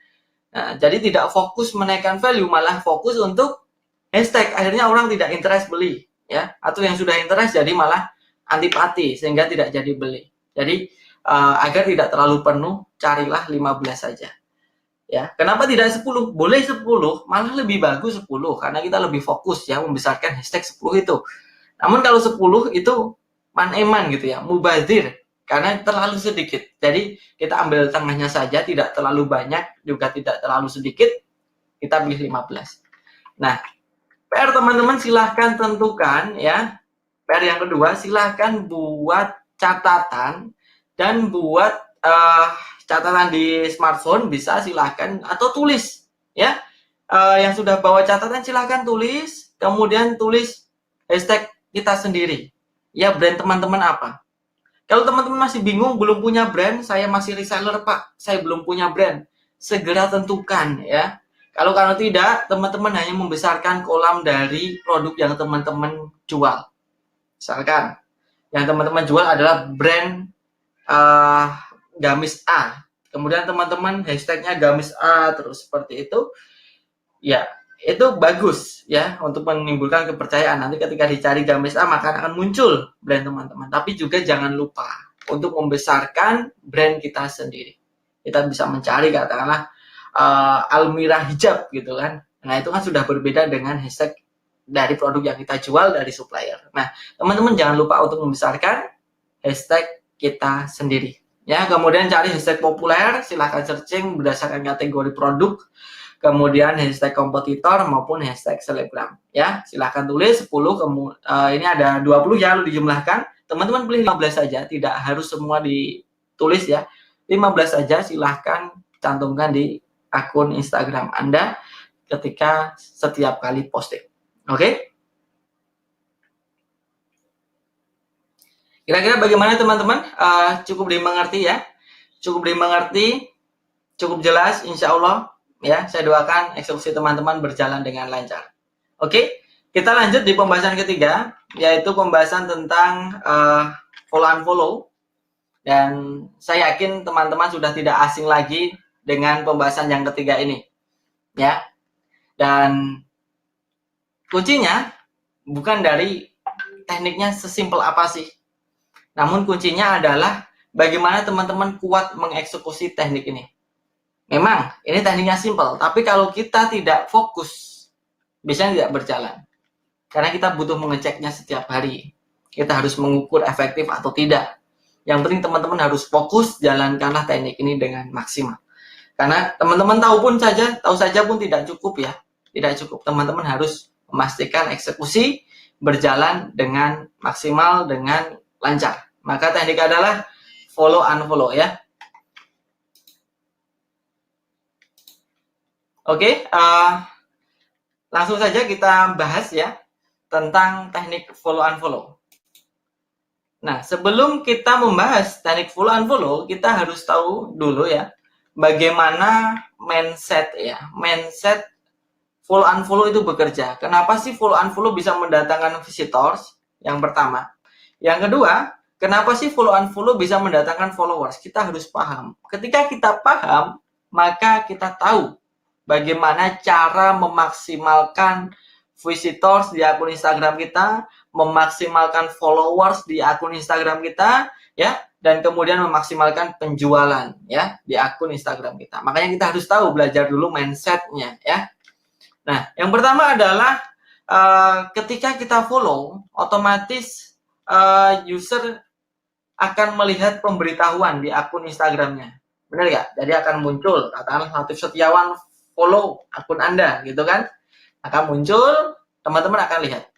Nah, jadi tidak fokus menaikkan value, malah fokus untuk hashtag. Akhirnya orang tidak interest beli ya, atau yang sudah interest jadi malah antipati sehingga tidak jadi beli. Jadi agar tidak terlalu penuh, carilah 15 saja. Ya, kenapa tidak 10? Boleh 10, malah lebih bagus 10 karena kita lebih fokus ya membesarkan hashtag 10 itu. Namun kalau 10 itu man-eman gitu ya, mubazir karena terlalu sedikit. Jadi kita ambil tengahnya saja, tidak terlalu banyak, juga tidak terlalu sedikit. Kita pilih 15. Nah, PR teman-teman silahkan tentukan ya. PR yang kedua silahkan buat catatan dan buat catatan di smartphone bisa silahkan atau tulis ya. Yang sudah bawa catatan silahkan tulis, kemudian tulis hashtag kita sendiri. Ya, brand teman-teman apa? Kalau teman-teman masih bingung, belum punya brand, saya masih reseller Pak, saya belum punya brand, segera tentukan ya. Kalau tidak, teman-teman hanya membesarkan kolam dari produk yang teman-teman jual. Misalkan, yang teman-teman jual adalah brand gamis A. Kemudian teman-teman hashtagnya gamis A, terus seperti itu. Ya, itu bagus ya untuk menimbulkan kepercayaan. Nanti ketika dicari gamis A, maka akan muncul brand teman-teman. Tapi juga jangan lupa untuk membesarkan brand kita sendiri. Kita bisa mencari katakanlah Almira hijab gitu kan. Nah, itu kan sudah berbeda dengan hashtag dari produk yang kita jual dari supplier. Nah, teman-teman jangan lupa untuk membesarkan hashtag kita sendiri. Ya, kemudian cari hashtag populer, silahkan searching berdasarkan kategori produk, kemudian hashtag kompetitor maupun hashtag selebgram. Ya, silahkan tulis 10, ini ada 20 ya, lalu dijumlahkan. Teman-teman pilih 15 saja, tidak harus semua ditulis ya. 15 saja silahkan cantumkan di akun Instagram Anda ketika setiap kali posting. Oke? Kira-kira bagaimana teman-teman? Cukup dimengerti ya? Cukup dimengerti, cukup jelas insya Allah ya. Saya doakan eksekusi teman-teman berjalan dengan lancar. Oke, kita lanjut di pembahasan ketiga, yaitu pembahasan tentang follow unfollow. Dan saya yakin teman-teman sudah tidak asing lagi dengan pembahasan yang ketiga ini ya. Dan kuncinya bukan dari tekniknya sesimpel apa sih, namun kuncinya adalah bagaimana teman-teman kuat mengeksekusi teknik ini. Memang ini tekniknya simpel, tapi kalau kita tidak fokus, biasanya tidak berjalan. Karena kita butuh mengeceknya setiap hari. Kita harus mengukur efektif atau tidak. Yang penting teman-teman harus fokus, jalankanlah teknik ini dengan maksimal. Karena teman-teman tahu saja pun tidak cukup ya. Tidak cukup. Teman-teman harus memastikan eksekusi berjalan dengan maksimal, dengan lancar. Maka teknik adalah follow unfollow ya. Oke, langsung saja kita bahas ya tentang teknik follow unfollow. Nah, sebelum kita membahas teknik follow unfollow, kita harus tahu dulu ya bagaimana mindset follow unfollow itu bekerja. Kenapa sih follow unfollow bisa mendatangkan visitors? Yang pertama. Yang kedua, kenapa sih follow unfollow bisa mendatangkan followers? Kita harus paham. Ketika kita paham, maka kita tahu bagaimana cara memaksimalkan visitors di akun Instagram kita, memaksimalkan followers di akun Instagram kita, ya, dan kemudian memaksimalkan penjualan ya di akun Instagram kita. Makanya kita harus tahu, belajar dulu mindsetnya ya. Nah, yang pertama adalah ketika kita follow, otomatis user akan melihat pemberitahuan di akun Instagramnya. Benar nggak? Jadi akan muncul, katakanlah Latif Setiawan follow akun Anda, gitu kan? Akan muncul, teman-teman akan lihat.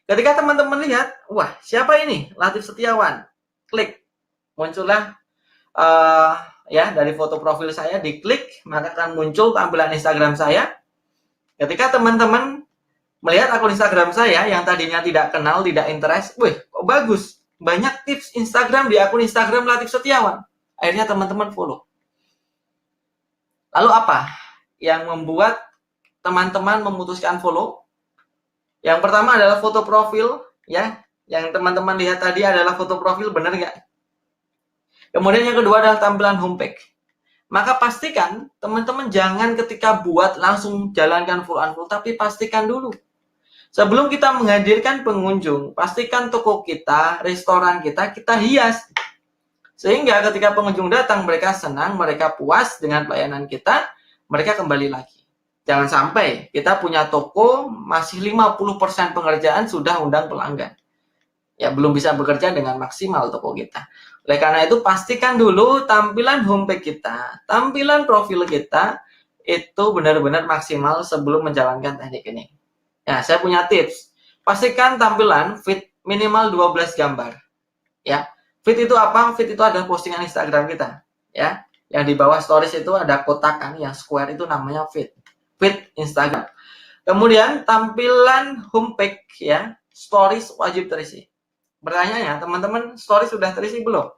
Ketika teman-teman lihat, wah siapa ini? Latif Setiawan. Klik, muncullah ya dari foto profil saya, diklik, maka akan muncul tampilan Instagram saya. Ketika teman-teman melihat akun Instagram saya yang tadinya tidak kenal, tidak interest, wih, kok bagus. Banyak tips Instagram di akun Instagram Latif Setiawan. Akhirnya teman-teman follow. Lalu apa yang membuat teman-teman memutuskan follow? Yang pertama adalah foto profil, ya. Yang teman-teman lihat tadi adalah foto profil, benar nggak? Kemudian yang kedua adalah tampilan homepage. Maka pastikan teman-teman jangan ketika buat langsung jalankan full unfollow, tapi pastikan dulu. Sebelum kita menghadirkan pengunjung, pastikan toko kita, restoran kita hias. Sehingga ketika pengunjung datang, mereka senang, mereka puas dengan pelayanan kita, mereka kembali lagi. Jangan sampai kita punya toko, masih 50% pengerjaan sudah undang pelanggan. Ya, belum bisa bekerja dengan maksimal toko kita. Oleh karena itu, pastikan dulu tampilan homepage kita, tampilan profil kita, itu benar-benar maksimal sebelum menjalankan teknik ini. Ya, saya punya tips. Pastikan tampilan feed minimal 12 gambar. Ya, feed itu apa? Feed itu adalah postingan Instagram kita. Ya, yang di bawah stories itu ada kotakan yang square, itu namanya feed. Feed Instagram. Kemudian tampilan homepage ya, stories wajib terisi. Pertanyaannya, teman-teman, stories sudah terisi belum?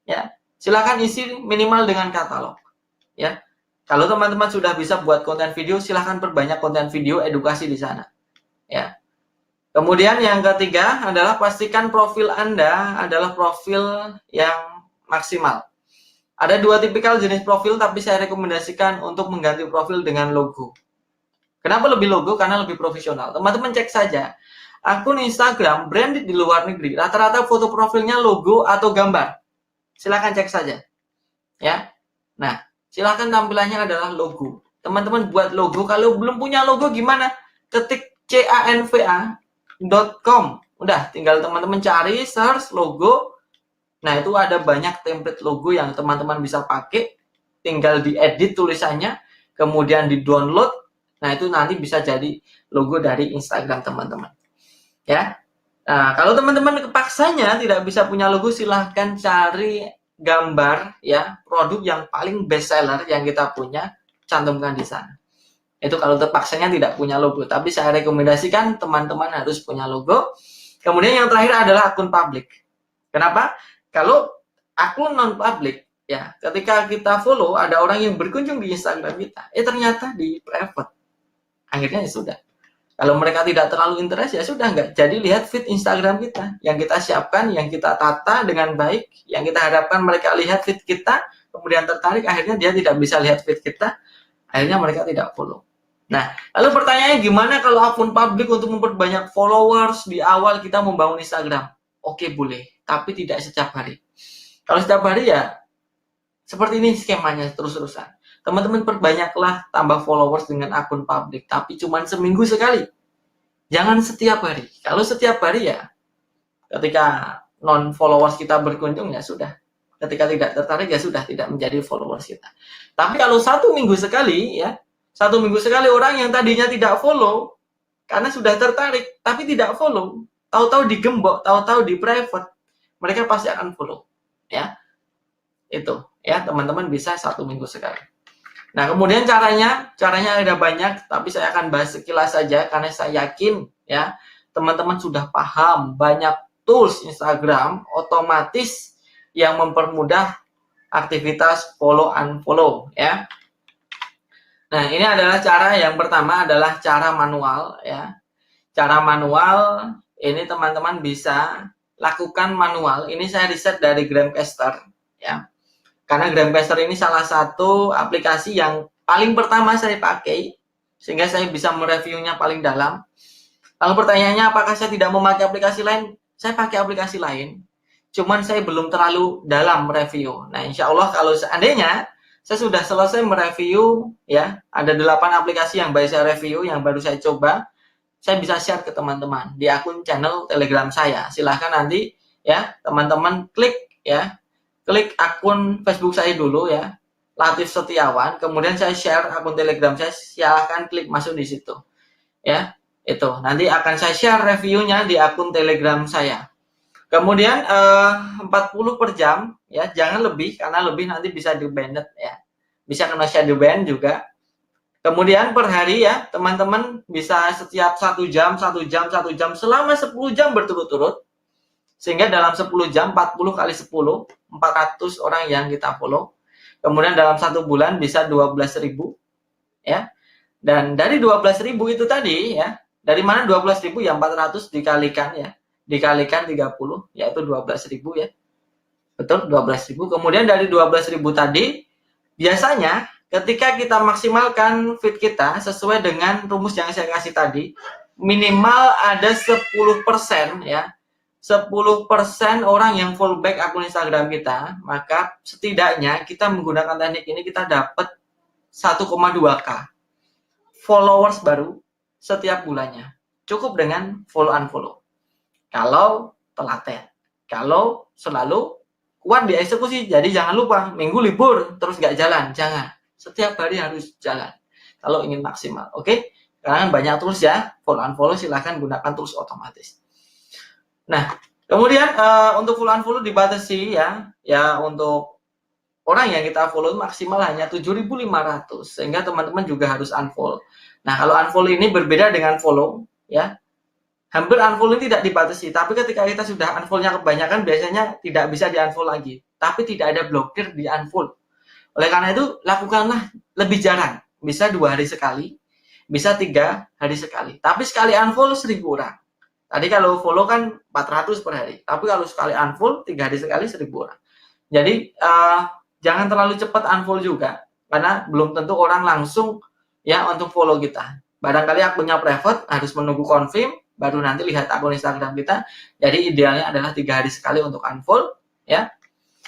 Ya, silakan isi minimal dengan katalog. Ya, kalau teman-teman sudah bisa buat konten video, silakan perbanyak konten video edukasi di sana. Ya. Kemudian yang ketiga adalah pastikan profil Anda adalah profil yang maksimal. Ada dua tipikal jenis profil, tapi saya rekomendasikan untuk mengganti profil dengan logo. Kenapa lebih logo? Karena lebih profesional. Teman-teman cek saja. Akun Instagram branded di luar negeri, rata-rata foto profilnya logo atau gambar. Silakan cek saja. Ya. Nah, silakan tampilannya adalah logo. Teman-teman buat logo, kalau belum punya logo gimana? Ketik canva.com. Udah, tinggal teman-teman cari, search logo. Nah, itu ada banyak template logo yang teman-teman bisa pakai. Tinggal diedit tulisannya, kemudian di-download. Nah, itu nanti bisa jadi logo dari Instagram teman-teman. Ya. Nah, kalau teman-teman kepaksanya tidak bisa punya logo, silahkan cari gambar ya, produk yang paling best seller yang kita punya, cantumkan di sana. Itu kalau terpaksanya tidak punya logo, tapi saya rekomendasikan teman-teman harus punya logo. Kemudian yang terakhir adalah akun publik. Kenapa? Kalau akun non publik ya, ketika kita follow ada orang yang berkunjung di Instagram kita, ternyata di private. Akhirnya ya sudah. Kalau mereka tidak terlalu interest, ya sudah, nggak jadi lihat feed Instagram kita. Yang kita siapkan, yang kita tata dengan baik, yang kita harapkan mereka lihat feed kita, kemudian tertarik, akhirnya dia tidak bisa lihat feed kita, akhirnya mereka tidak follow. Nah, lalu pertanyaannya gimana kalau akun publik untuk memperbanyak followers di awal kita membangun Instagram? Oke, boleh, tapi tidak setiap hari. Kalau setiap hari ya, seperti ini skemanya terus-terusan. Teman-teman perbanyaklah tambah followers dengan akun publik, tapi cuma seminggu sekali. Jangan setiap hari. Kalau setiap hari ya, ketika non-followers kita berkunjung ya sudah. Ketika tidak tertarik ya sudah, tidak menjadi followers kita. Tapi kalau 1 minggu sekali ya, 1 minggu sekali orang yang tadinya tidak follow, karena sudah tertarik, tapi tidak follow, tahu-tahu digembok, tahu-tahu di private, mereka pasti akan follow. Ya, itu ya teman-teman bisa 1 minggu sekali. Nah, kemudian caranya ada banyak, tapi saya akan bahas sekilas saja karena saya yakin ya, teman-teman sudah paham banyak tools Instagram otomatis yang mempermudah aktivitas follow unfollow ya. Nah, ini adalah cara yang pertama adalah cara manual ya. Cara manual ini teman-teman bisa lakukan manual. Ini saya riset dari Gramcaster ya. Karena Gramcaster ini salah satu aplikasi yang paling pertama saya pakai sehingga saya bisa mereviewnya paling dalam. Lalu pertanyaannya, apakah saya tidak memakai aplikasi lain? Saya pakai aplikasi lain, cuman saya belum terlalu dalam review. Nah, insya Allah kalau seandainya saya sudah selesai mereview ya, ada 8 aplikasi yang baru saya review, yang baru saya coba, saya bisa share ke teman-teman di akun channel Telegram saya. Silahkan nanti ya teman-teman klik akun Facebook saya dulu ya, Latif Setiawan, kemudian saya share akun Telegram saya, silahkan klik masuk di situ ya. Itu nanti akan saya share reviewnya di akun Telegram saya. Kemudian 40 per jam ya, jangan lebih karena lebih nanti bisa di banned ya. Bisa kena shadow ban juga. Kemudian per hari ya, teman-teman bisa setiap 1 jam selama 10 jam berturut-turut. Sehingga dalam 10 jam 40 kali 10, 400 orang yang kita follow. Kemudian dalam 1 bulan bisa 12.000 ya. Dan dari 12.000 itu tadi ya, dari mana 12.000 ya 400 dikalikan ya. Dikalikan 30 yaitu 12.000 ya. Betul, 12.000. Kemudian dari 12.000 tadi biasanya ketika kita maksimalkan feed kita sesuai dengan rumus yang saya kasih tadi, minimal ada 10% ya. 10% orang yang follow back akun Instagram kita, maka setidaknya kita menggunakan teknik ini kita dapat 1,2K followers baru setiap bulannya. Cukup dengan follow unfollow. Kalau telaten, kalau selalu kuat dieksekusi. Jadi jangan lupa minggu libur terus nggak jalan, jangan. Setiap hari harus jalan kalau ingin maksimal. Oke, karena banyak tools ya, follow unfollow silahkan gunakan tools otomatis. Nah, kemudian untuk follow unfollow dibatasi ya untuk orang yang kita follow maksimal hanya 7.500 sehingga teman-teman juga harus unfollow. Nah, kalau unfollow ini berbeda dengan follow ya. Hampir unfollow ini tidak dibatasi, tapi ketika kita sudah unfollow-nya kebanyakan biasanya tidak bisa di-unfollow lagi, tapi tidak ada blokir di unfollow. Oleh karena itu, lakukanlah lebih jarang, bisa 2 hari sekali, bisa 3 hari sekali, tapi sekali unfollow 1.000 orang. Tadi kalau follow kan 400 per hari, tapi kalau sekali unfollow 3 hari sekali 1.000 orang. Jadi jangan terlalu cepat unfollow juga, karena belum tentu orang langsung ya untuk follow kita. Barangkali akunnya private, harus menunggu confirm, baru nanti lihat akun Instagram kita. Jadi idealnya adalah 3 hari sekali untuk unfollow ya.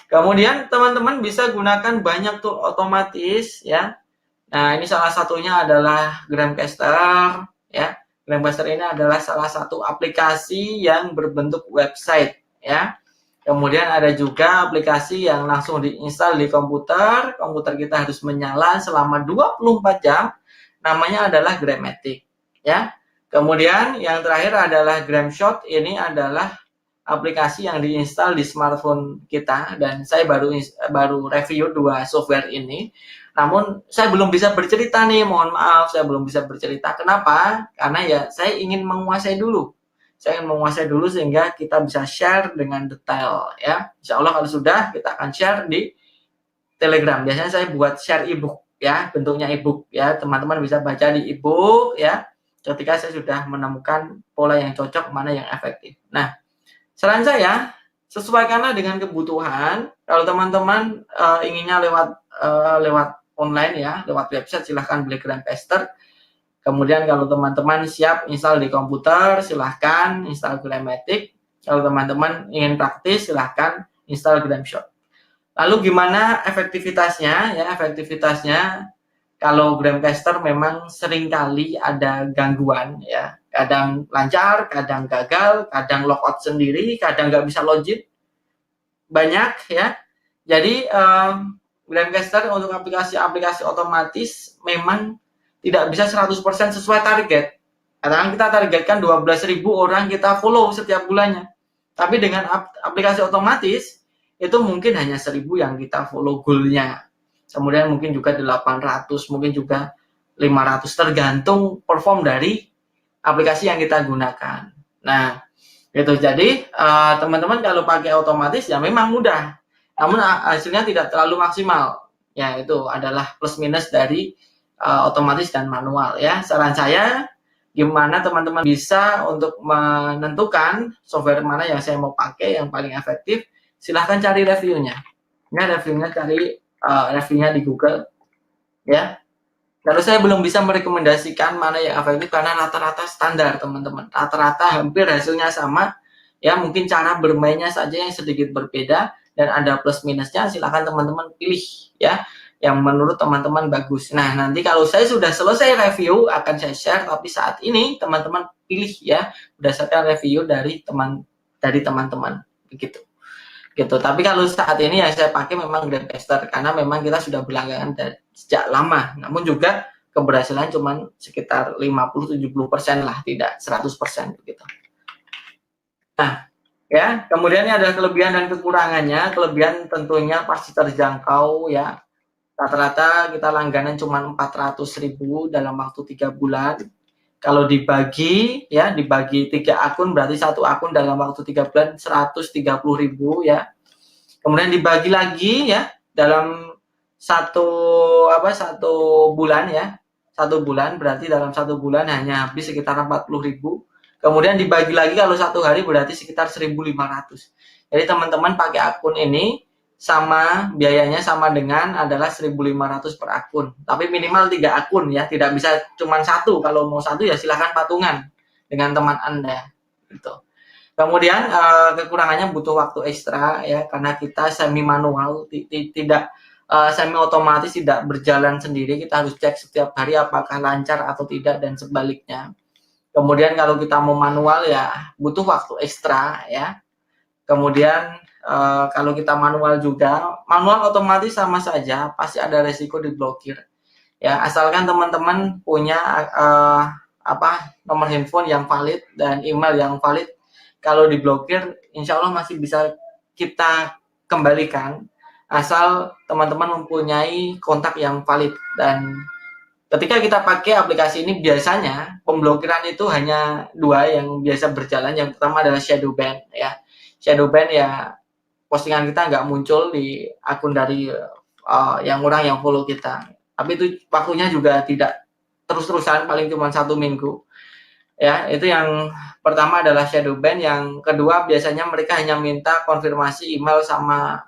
Kemudian teman-teman bisa gunakan banyak tool otomatis ya. Nah, ini salah satunya adalah Gramcaster ya. Gramcaster ini adalah salah satu aplikasi yang berbentuk website ya. Kemudian ada juga aplikasi yang langsung diinstal di komputer. Komputer kita harus menyala selama 24 jam. Namanya adalah Gramatic ya. Kemudian yang terakhir adalah Gramshot. Ini adalah aplikasi yang diinstal di smartphone kita dan saya baru review 2 software ini. Namun saya belum bisa bercerita nih, mohon maaf saya belum bisa bercerita. Kenapa? Karena ya saya ingin menguasai dulu. Saya ingin menguasai dulu sehingga kita bisa share dengan detail ya. Insya Allah kalau sudah kita akan share di Telegram. Biasanya saya buat share ebook ya, bentuknya ebook ya. Teman-teman bisa baca di ebook ya. Ketika saya sudah menemukan pola yang cocok, mana yang efektif. Nah, saran saya, sesuaikanlah dengan kebutuhan. Kalau teman-teman inginnya lewat online ya, lewat website, silahkan beli Gramcaster. Kemudian kalau teman-teman siap install di komputer, silahkan install Gramatic. Kalau teman-teman ingin praktis, silahkan install Gramshot. Lalu gimana efektivitasnya? Ya, efektivitasnya kalau Gramcaster memang seringkali ada gangguan ya, kadang lancar, kadang gagal, kadang logout sendiri, kadang nggak bisa login, banyak ya. Jadi Gramcaster untuk aplikasi otomatis memang tidak bisa 100% sesuai target. Kadang kita targetkan 12.000 orang kita follow setiap bulannya, tapi dengan aplikasi otomatis itu mungkin hanya 1.000 yang kita follow goalnya. kemudian mungkin juga 800, mungkin juga 500, tergantung perform dari aplikasi yang kita gunakan. Nah, itu jadi teman-teman kalau pakai otomatis ya memang mudah, namun hasilnya tidak terlalu maksimal. Ya, itu adalah plus minus dari otomatis dan manual ya. Saran saya, gimana teman-teman bisa untuk menentukan software mana yang saya mau pakai yang paling efektif, silahkan cari reviewnya. Ya, reviewnya cari reviewnya di Google ya. Lalu saya belum bisa merekomendasikan mana yang efektif karena rata-rata standar teman-teman. Rata-rata hampir hasilnya sama. Ya, mungkin cara bermainnya saja yang sedikit berbeda dan ada plus minusnya. Silakan teman-teman pilih ya yang menurut teman-teman bagus. Nah, nanti kalau saya sudah selesai review akan saya share, tapi saat ini teman-teman pilih ya berdasarkan review dari teman-teman begitu. Gitu. Tapi kalau saat ini yang saya pakai memang Grandmaster karena memang kita sudah berlangganan dari sejak lama. Namun juga keberhasilan cuma sekitar 50-70% lah, tidak 100% begitu. Nah, ya, kemudian ini ada kelebihan dan kekurangannya. Kelebihan tentunya pasti terjangkau ya. Rata-rata kita langganan cuma 400.000 dalam waktu 3 bulan. Kalau dibagi 3 akun berarti satu akun dalam waktu 3 bulan 130.000 ya. Kemudian dibagi lagi ya dalam satu bulan ya. 1 bulan berarti dalam 1 bulan hanya habis sekitar 40.000. Kemudian dibagi lagi kalau 1 hari berarti sekitar 1.500. Jadi teman-teman pakai akun ini sama biayanya sama dengan adalah 1.500 per akun. Tapi minimal 3 akun ya, tidak bisa cuma 1. Kalau mau 1 ya silahkan patungan dengan teman Anda gitu. Kemudian kekurangannya butuh waktu ekstra ya karena kita semi manual, tidak semi otomatis, tidak berjalan sendiri. Kita harus cek setiap hari apakah lancar atau tidak dan sebaliknya. Kemudian kalau kita mau manual ya butuh waktu ekstra ya. Kemudian kalau kita manual juga, manual otomatis sama saja, pasti ada resiko diblokir. Ya, asalkan teman-teman punya nomor handphone yang valid dan email yang valid. Kalau diblokir, insya Allah masih bisa kita kembalikan, asal teman-teman mempunyai kontak yang valid. Dan ketika kita pakai aplikasi ini biasanya pemblokiran itu hanya 2 yang biasa berjalan. Yang pertama adalah shadow ban ya. Shadow ban ya postingan kita nggak muncul di akun dari yang orang yang follow kita. Tapi itu waktunya juga tidak terus-terusan, paling cuma 1 minggu. Ya, itu yang pertama adalah shadow ban. Yang kedua biasanya mereka hanya minta konfirmasi email sama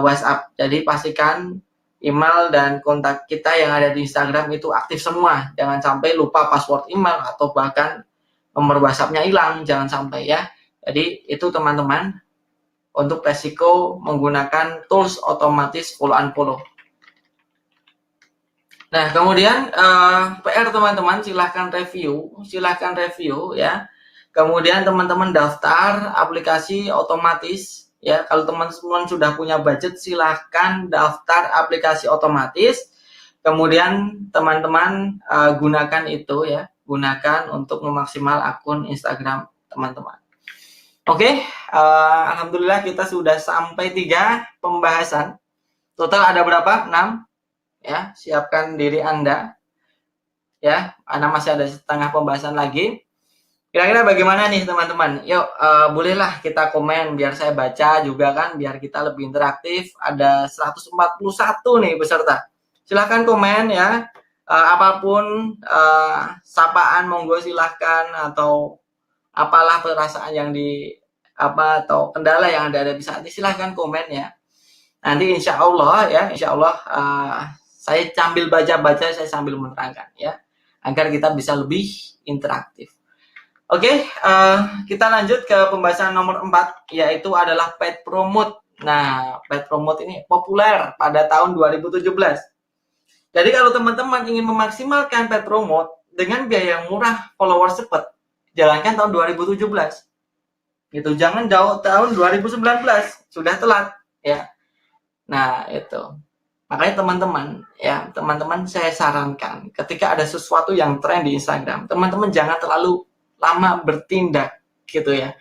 WhatsApp. Jadi pastikan email dan kontak kita yang ada di Instagram itu aktif semua. Jangan sampai lupa password email atau bahkan nomor WhatsApp-nya hilang, jangan sampai ya. Jadi itu teman-teman untuk resiko menggunakan tools otomatis follow unfollow. Nah, kemudian PR teman-teman silahkan review ya. Kemudian teman-teman daftar aplikasi otomatis ya. Kalau teman-teman sudah punya budget silahkan daftar aplikasi otomatis. Kemudian teman-teman gunakan itu ya, gunakan untuk memaksimal akun Instagram teman-teman. Oke, alhamdulillah kita sudah sampai 3 pembahasan. Total ada berapa? 6. Ya, siapkan diri Anda. Ya, Anda masih ada setengah pembahasan lagi. Kira-kira bagaimana nih teman-teman? Yuk, bolehlah kita komen biar saya baca juga kan, biar kita lebih interaktif. Ada 141 nih peserta. Silahkan komen ya. Apapun sapaan monggo silahkan, atau apalah perasaan yang atau kendala yang ada di saat ini, silahkan komen ya. Nanti insya Allah saya sambil baca-baca, saya sambil menerangkan ya, agar kita bisa lebih interaktif. Oke, kita lanjut ke pembahasan nomor 4, yaitu adalah paid promote. Nah, paid promote ini populer pada tahun 2017. Jadi kalau teman-teman ingin memaksimalkan paid promote dengan biaya yang murah, followers cepat, jalankan tahun 2017. Gitu, jangan jauh tahun 2019, sudah telat ya. Nah, itu. Makanya teman-teman saya sarankan ketika ada sesuatu yang tren di Instagram, teman-teman jangan terlalu lama bertindak gitu ya.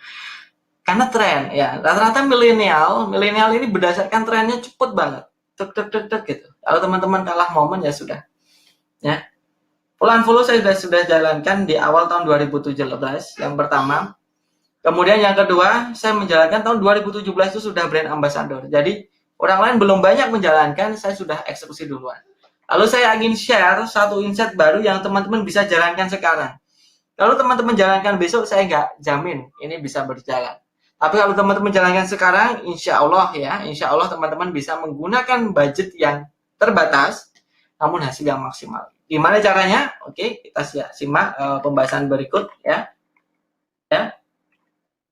Karena tren ya, rata-rata milenial ini berdasarkan trennya cepet banget. tek gitu. Kalau teman-teman kalah momen ya sudah. Ya. Plan follow saya sudah jalankan di awal tahun 2017 yang pertama. Kemudian yang kedua, saya menjalankan tahun 2017 itu sudah brand ambassador. Jadi orang lain belum banyak menjalankan, saya sudah eksekusi duluan. Lalu saya ingin share satu insight baru yang teman-teman bisa jalankan sekarang. Kalau teman-teman jalankan besok, saya nggak jamin ini bisa berjalan. Tapi kalau teman-teman jalankan sekarang, insya Allah teman-teman bisa menggunakan budget yang terbatas, namun hasil yang maksimal. Gimana caranya? Oke, kita simak pembahasan berikut ya.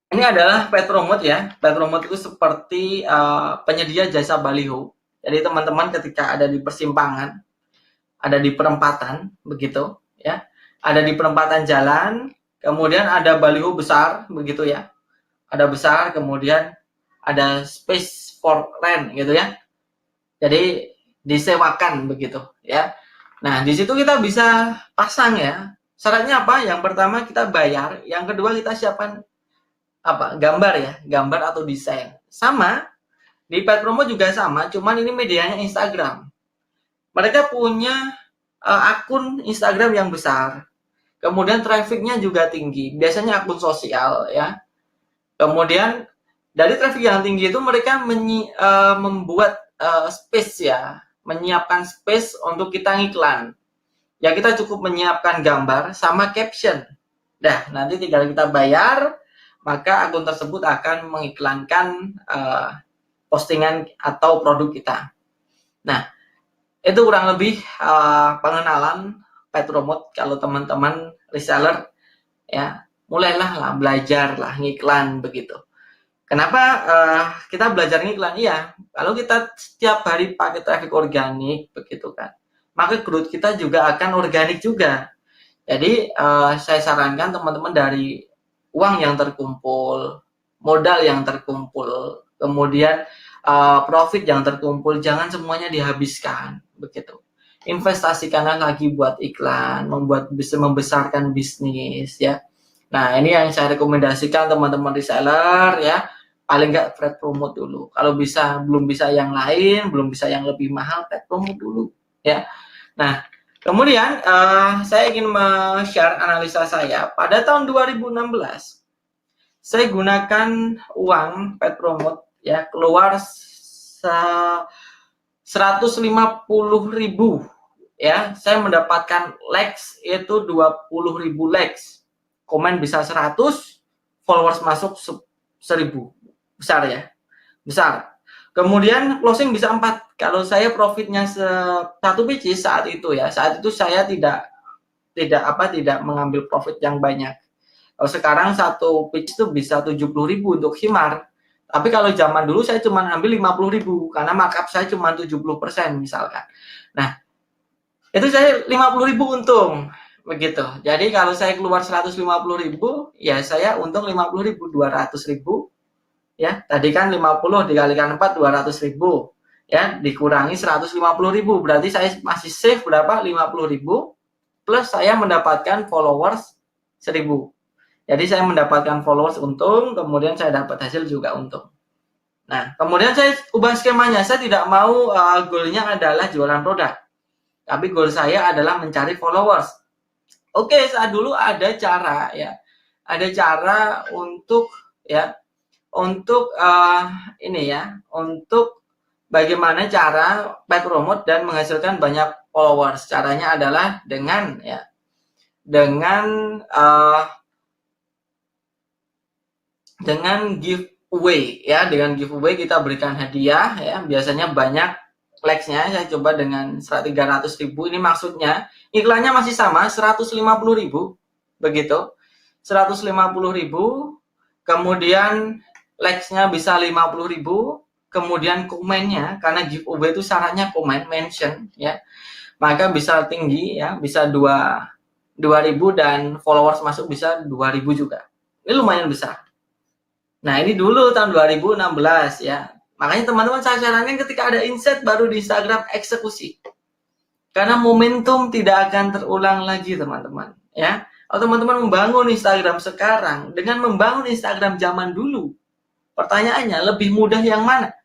Ini adalah Petromot ya. Petromot itu seperti penyedia jasa baliho. Jadi teman-teman ketika ada di persimpangan, ada di perempatan, begitu ya. Ada di perempatan jalan, kemudian ada baliho besar, begitu ya. Ada besar, kemudian ada space for rent, gitu ya. Jadi disewakan begitu ya. Nah, di situ kita bisa pasang ya. Syaratnya apa? Yang pertama kita bayar, yang kedua kita siapkan gambar ya, gambar atau desain. Sama di Petromo juga sama, cuman ini medianya Instagram. Mereka punya akun Instagram yang besar, kemudian trafficnya juga tinggi, biasanya akun sosial ya. Kemudian dari traffic yang tinggi itu mereka membuat space ya, menyiapkan space untuk kita ngiklan. Ya kita cukup menyiapkan gambar sama caption. Dah, nanti tinggal kita bayar, maka akun tersebut akan mengiklankan postingan atau produk kita. Nah, itu kurang lebih pengenalan Petromot. Kalau teman-teman reseller ya, mulailah lah belajar lah ngiklan begitu. Kenapa kita belajar ngiklan? Iya, kalau kita setiap hari pakai traffic organik begitu kan, maka growth kita juga akan organik juga. Jadi saya sarankan teman-teman dari uang yang terkumpul, modal yang terkumpul, kemudian profit yang terkumpul, jangan semuanya dihabiskan begitu. Investasikanlah lagi buat iklan, bisa membesarkan bisnis ya. Nah, ini yang saya rekomendasikan teman-teman reseller ya. Paling nggak paid promote dulu. Kalau belum bisa yang lain, belum bisa yang lebih mahal, paid promote dulu ya. Nah, kemudian saya ingin share analisa saya pada tahun 2016. Saya gunakan uang paid promote ya, keluar 150.000 ya. Saya mendapatkan likes itu 20.000 likes. Komen bisa 100, followers masuk 1.000. Besar ya. Besar. Kemudian closing bisa 4. Kalau saya profitnya satu biji saat itu saya tidak mengambil profit yang banyak. Kalau sekarang satu pitch itu bisa 70.000 untuk Himar. Tapi kalau zaman dulu saya cuma ambil 50.000 karena markup saya cuma 70% misalkan. Nah, itu saya 50.000 untung begitu. Jadi kalau saya keluar 150.000, ya saya untung 50.000, 200.000 ya. Tadi kan 50 dikalikan 4 200.000 ya, dikurangi 150.000, berarti saya masih save berapa? 50.000 plus saya mendapatkan followers 1.000. Jadi saya mendapatkan followers untung, kemudian saya dapat hasil juga untung. Nah, kemudian saya ubah skemanya. Saya tidak mau goalnya adalah jualan produk, tapi goal saya adalah mencari followers. Oke, saat dulu ada cara ya, ada cara untuk bagaimana cara paid promote dan menghasilkan banyak followers. Caranya adalah dengan giveaway ya. Dengan giveaway kita berikan hadiah ya, biasanya banyak likes-nya. Saya coba dengan 300.000. Ini maksudnya iklannya masih sama 150.000 begitu. 150.000, kemudian likes-nya bisa 50.000, kemudian komennya, karena giveaway itu syaratnya komen, mention ya, maka bisa tinggi ya, bisa 2.000 dan followers masuk bisa 2.000 juga. Ini lumayan besar. Nah, ini dulu tahun 2016 ya. Makanya teman-teman saya sarankan ketika ada insight baru di Instagram, eksekusi. Karena momentum tidak akan terulang lagi, teman-teman ya. Kalau teman-teman membangun Instagram sekarang dengan membangun Instagram zaman dulu, pertanyaannya lebih mudah yang mana?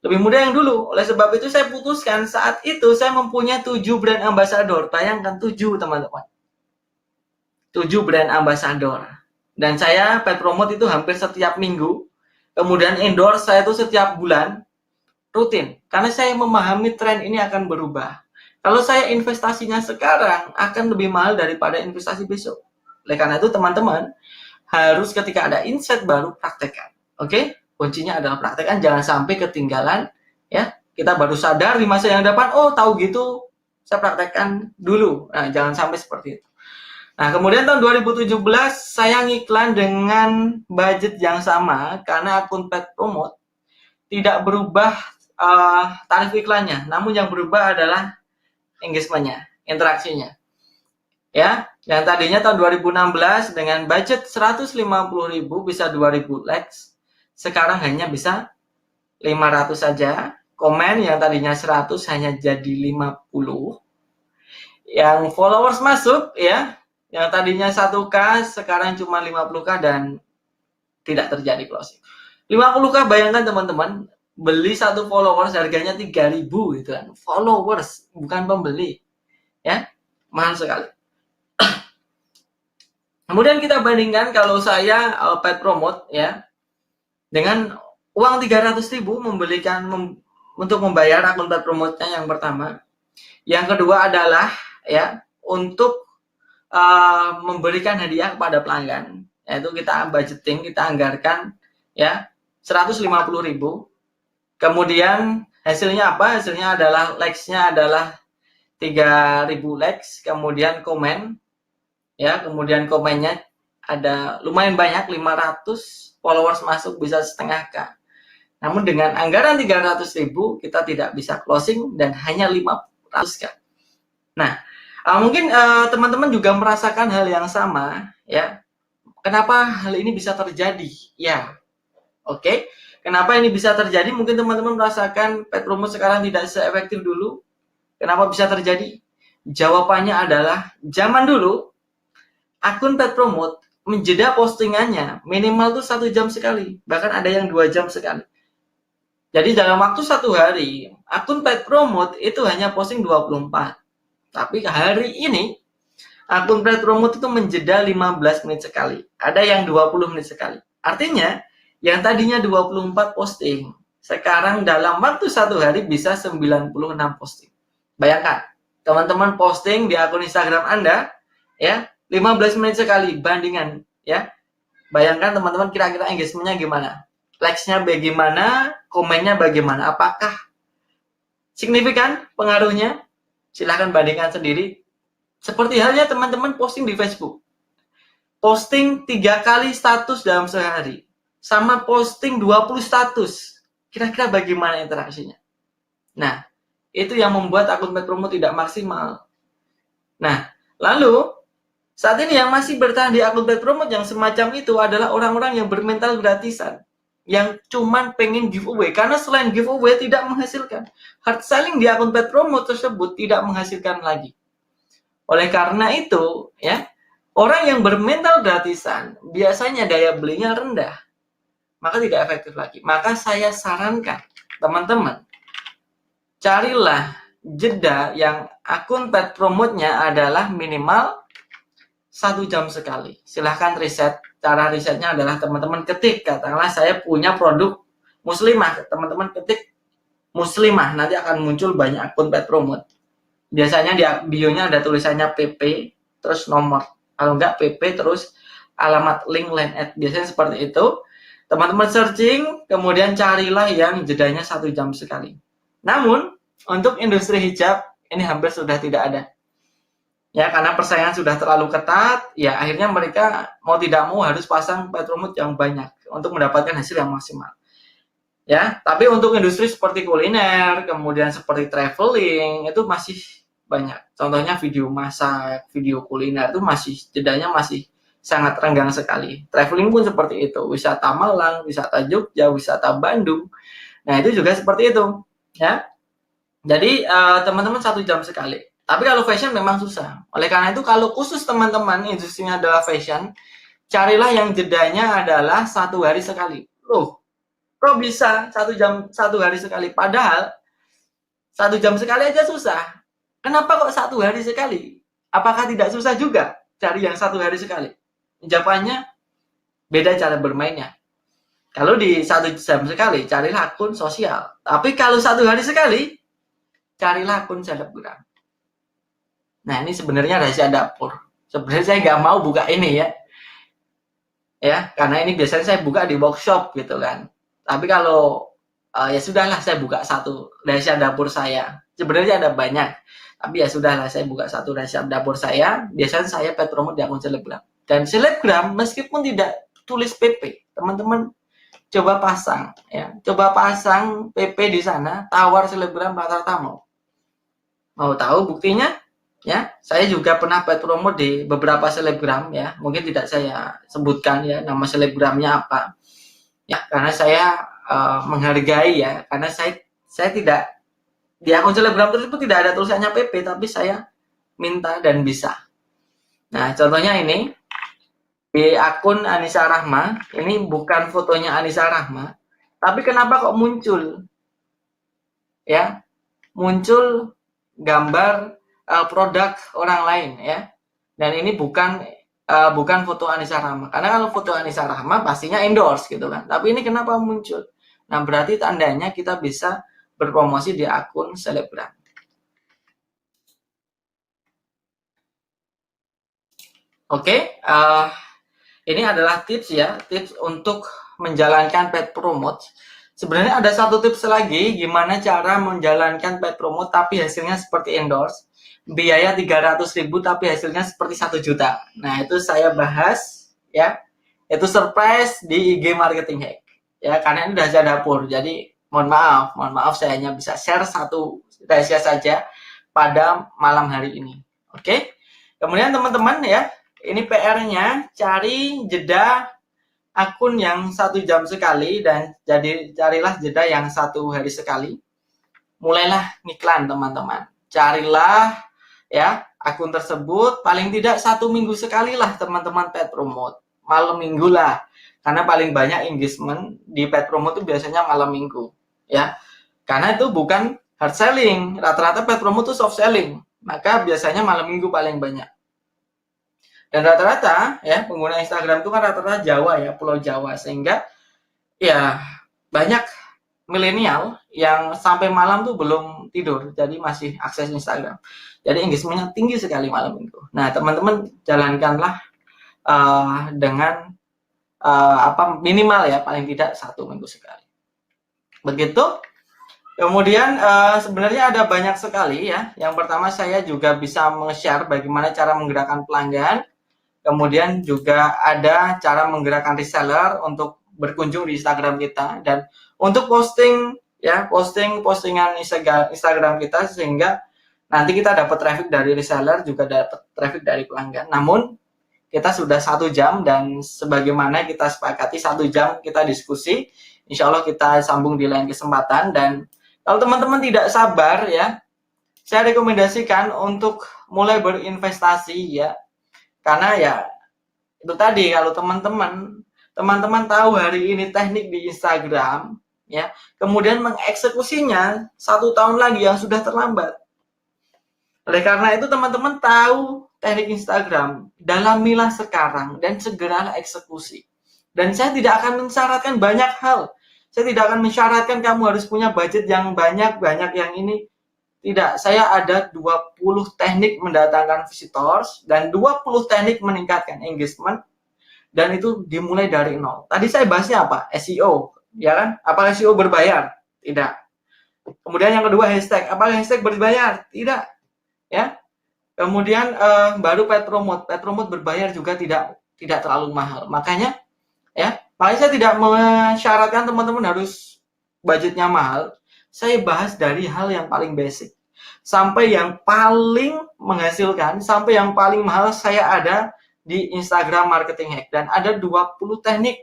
Lebih mudah yang dulu. Oleh sebab itu saya putuskan saat itu saya mempunyai 7 brand ambassador. Bayangkan 7 teman-teman. 7 brand ambassador. Dan saya pet promote itu hampir setiap minggu. Kemudian endorse saya itu setiap bulan. Rutin. Karena saya memahami tren ini akan berubah. Kalau saya investasinya sekarang akan lebih mahal daripada investasi besok. Oleh karena itu teman-teman harus ketika ada insight baru praktekkan. Oke? Kuncinya adalah praktekkan, jangan sampai ketinggalan ya. Kita baru sadar di masa yang depan, oh tahu gitu, saya praktekkan dulu. Nah, jangan sampai seperti itu. Nah, kemudian tahun 2017 saya ngiklan dengan budget yang sama karena akun Pet Promote tidak berubah tarif iklannya, namun yang berubah adalah engagementnya, interaksinya. Ya, yang tadinya tahun 2016 dengan budget 150.000 bisa 2.000 likes, sekarang hanya bisa 500 saja. Komen yang tadinya 100 hanya jadi 50. Yang followers masuk ya, yang tadinya 1K sekarang cuma 50K dan tidak terjadi closing. 50K bayangkan teman-teman, beli satu followers harganya 3.000 gitu kan. Followers bukan pembeli. Ya, mahal sekali. Kemudian kita bandingkan kalau saya pet promote ya dengan uang 300.000 untuk membayar akun pet promote-nya yang pertama. Yang kedua adalah ya untuk memberikan hadiah kepada pelanggan. Yaitu kita budgeting, kita anggarkan ya 150.000. Kemudian hasilnya apa? Hasilnya adalah likes-nya adalah 3.000 likes, kemudian komen ya, kemudian komennya ada lumayan banyak, 500, followers masuk bisa setengah K. Namun dengan anggaran 300.000 kita tidak bisa closing dan hanya 500 K. Nah, mungkin teman-teman juga merasakan hal yang sama ya. Kenapa hal ini bisa terjadi? Ya, oke. Kenapa ini bisa terjadi? Mungkin teman-teman merasakan pet promote sekarang tidak seefektif dulu. Kenapa bisa terjadi? Jawabannya adalah zaman dulu akun pet promote menjeda postingannya minimal tuh 1 jam sekali, bahkan ada yang 2 jam sekali. Jadi dalam waktu 1 hari akun pet promote itu hanya posting 24. Tapi hari ini akun pet promote itu menjeda 15 menit sekali, ada yang 20 menit sekali. Artinya yang tadinya 24 posting sekarang dalam waktu 1 hari bisa 96 posting. Bayangkan teman-teman posting di akun Instagram Anda ya 15 menit sekali bandingan ya. Bayangkan teman-teman kira-kira engagementnya gimana? Likes-nya bagaimana? Komennya bagaimana? Apakah signifikan pengaruhnya? Silahkan bandingkan sendiri. Seperti halnya teman-teman posting di Facebook. Posting 3 kali status dalam sehari. Sama posting 20 status. Kira-kira bagaimana interaksinya? Nah, itu yang membuat akun pet promote tidak maksimal. Nah, lalu saat ini yang masih bertahan di akun pet promote yang semacam itu adalah orang-orang yang bermental gratisan, yang cuman pengen giveaway, karena selain giveaway tidak menghasilkan. Hard selling di akun pet promote tersebut tidak menghasilkan lagi. Oleh karena itu, ya, orang yang bermental gratisan biasanya daya belinya rendah, maka tidak efektif lagi. Maka saya sarankan teman-teman, carilah jeda yang akun pet promote-nya adalah minimal 1 jam sekali. Silahkan riset. Cara risetnya adalah teman-teman ketik. Katakanlah saya punya produk muslimah. Teman-teman ketik muslimah. Nanti akan muncul banyak akun pet promote. Biasanya di bio-nya ada tulisannya PP, terus nomor. Kalau enggak PP, terus alamat link line ad. Biasanya seperti itu. Teman-teman searching, kemudian carilah yang jedanya 1 jam sekali. Namun, untuk industri hijab, ini hampir sudah tidak ada. Ya, karena persaingan sudah terlalu ketat, ya akhirnya mereka mau tidak mau harus pasang pet promote yang banyak untuk mendapatkan hasil yang maksimal. Ya, tapi untuk industri seperti kuliner, kemudian seperti traveling, itu masih banyak. Contohnya video masak, video kuliner itu masih jedanya masih sangat renggang sekali. Traveling pun seperti itu, wisata Malang, wisata Jogja, wisata Bandung. Nah, itu juga seperti itu, ya. Jadi teman-teman 1 jam sekali. Tapi kalau fashion memang susah. Oleh karena itu kalau khusus teman-teman industrinya adalah fashion, carilah yang jedanya adalah 1 hari sekali. Loh, Kok bisa 1 jam 1 hari sekali? Padahal 1 jam sekali aja susah. Kenapa kok 1 hari sekali? Apakah tidak susah juga cari yang 1 hari sekali? Jawabannya beda cara bermainnya. Kalau di 1 jam sekali, carilah akun sosial. Tapi kalau 1 hari sekali, carilah akun selebgram. Nah, ini sebenarnya rahasia dapur. Sebenarnya saya nggak mau buka ini ya, karena ini biasanya saya buka di workshop gitu kan. Tapi kalau ya sudahlah, saya buka satu rahasia dapur saya. Sebenarnya ada banyak, tapi ya sudahlah, saya buka satu rahasia dapur saya. Biasanya saya paid promote di akun selebgram. Dan selebgram meskipun tidak tulis PP, teman-teman coba pasang ya, coba pasang PP di sana, tawar selebgram rata-rata mau tahu buktinya ya. Saya juga pernah paid promote di beberapa selebgram ya, mungkin tidak saya sebutkan ya nama selebgramnya apa ya, karena saya menghargai ya, karena saya tidak di akun selebgram tersebut tidak ada tulisannya PP, tapi saya minta dan bisa. Nah, contohnya ini di akun Anissa Rahma, ini bukan fotonya Anissa Rahma, tapi kenapa kok muncul ya, muncul gambar produk orang lain ya, dan ini bukan foto Anissa Rahma, karena kalau foto Anissa Rahma pastinya endorse gitu kan, tapi ini kenapa muncul? Nah, berarti tandanya kita bisa berpromosi di akun selebgram. Oke, ini adalah tips ya, tips untuk menjalankan paid promote. Sebenarnya ada satu tips lagi, gimana cara menjalankan paid promote tapi hasilnya seperti endorse. Biaya 300.000 tapi hasilnya seperti 1 juta. Nah, itu saya bahas ya. Itu surprise di IG Marketing Hack. Ya, karena ini rahasia dapur. Jadi, mohon maaf saya hanya bisa share satu rahasia saja pada malam hari ini. Oke? Kemudian teman-teman ya, ini PR-nya, cari jeda akun yang 1 jam sekali dan carilah jeda yang 1 hari sekali. Mulailah ngiklan teman-teman. Carilah ya akun tersebut paling tidak 1 minggu sekali lah teman-teman paid promote. Malam minggu lah. Karena paling banyak engagement di paid promote itu biasanya malam minggu ya. Karena itu bukan hard selling. Rata-rata paid promote itu soft selling. Maka biasanya malam minggu paling banyak. Dan rata-rata ya pengguna Instagram itu kan rata-rata Jawa ya, Pulau Jawa, sehingga ya banyak milenial yang sampai malam tuh belum tidur, jadi masih akses Instagram. Jadi engagementnya tinggi sekali malam minggu. Nah, teman-teman jalankanlah dengan minimal ya, paling tidak 1 minggu sekali. Begitu. Kemudian sebenarnya ada banyak sekali ya. Yang pertama, saya juga bisa share bagaimana cara menggerakkan pelanggan. Kemudian juga ada cara menggerakkan reseller untuk berkunjung di Instagram kita, dan untuk postingan Instagram kita, sehingga nanti kita dapat traffic dari reseller, juga dapat traffic dari pelanggan. Namun kita sudah 1 jam dan sebagaimana kita sepakati 1 jam kita diskusi, insya Allah kita sambung di lain kesempatan. Dan kalau teman-teman tidak sabar ya, saya rekomendasikan untuk mulai berinvestasi ya. Karena ya itu tadi, kalau teman-teman tahu hari ini teknik di Instagram ya, kemudian mengeksekusinya 1 tahun lagi yang sudah terlambat. Oleh karena itu teman-teman tahu teknik Instagram, dalamilah sekarang dan segeralah eksekusi. Dan saya tidak akan mensyaratkan banyak hal. Saya tidak akan mensyaratkan kamu harus punya budget yang banyak yang ini. Tidak, saya ada 20 teknik mendatangkan visitors dan 20 teknik meningkatkan engagement, dan itu dimulai dari nol. Tadi saya bahasnya apa? SEO, ya kan? Apakah SEO berbayar? Tidak. Kemudian yang kedua hashtag. Apakah hashtag berbayar? Tidak. Ya. Kemudian baru paid promote. Paid promote berbayar juga tidak terlalu mahal. Makanya saya tidak mensyaratkan teman-teman harus budgetnya mahal. Saya bahas dari hal yang paling basic sampai yang paling menghasilkan, sampai yang paling mahal. Saya ada di Instagram Marketing Hack dan ada 20 teknik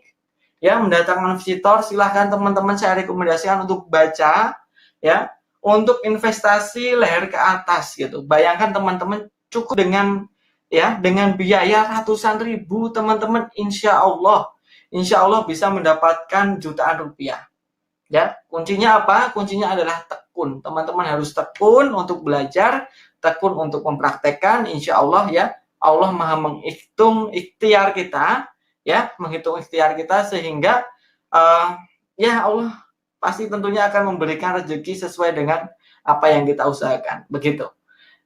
ya mendatangkan visitor. Silahkan teman-teman saya rekomendasikan untuk baca ya, untuk investasi leher ke atas gitu. Bayangkan teman-teman cukup dengan biaya ratusan ribu, teman-teman insya Allah bisa mendapatkan jutaan rupiah. Ya, kuncinya apa? Kuncinya adalah tekun. Teman-teman harus tekun untuk belajar, tekun untuk mempraktekkan. Insya Allah ya, Allah Maha menghitung ikhtiar kita, ya, menghitung ikhtiar kita sehingga uh, ya Allah pasti tentunya akan memberikan rezeki sesuai dengan apa yang kita usahakan. Begitu.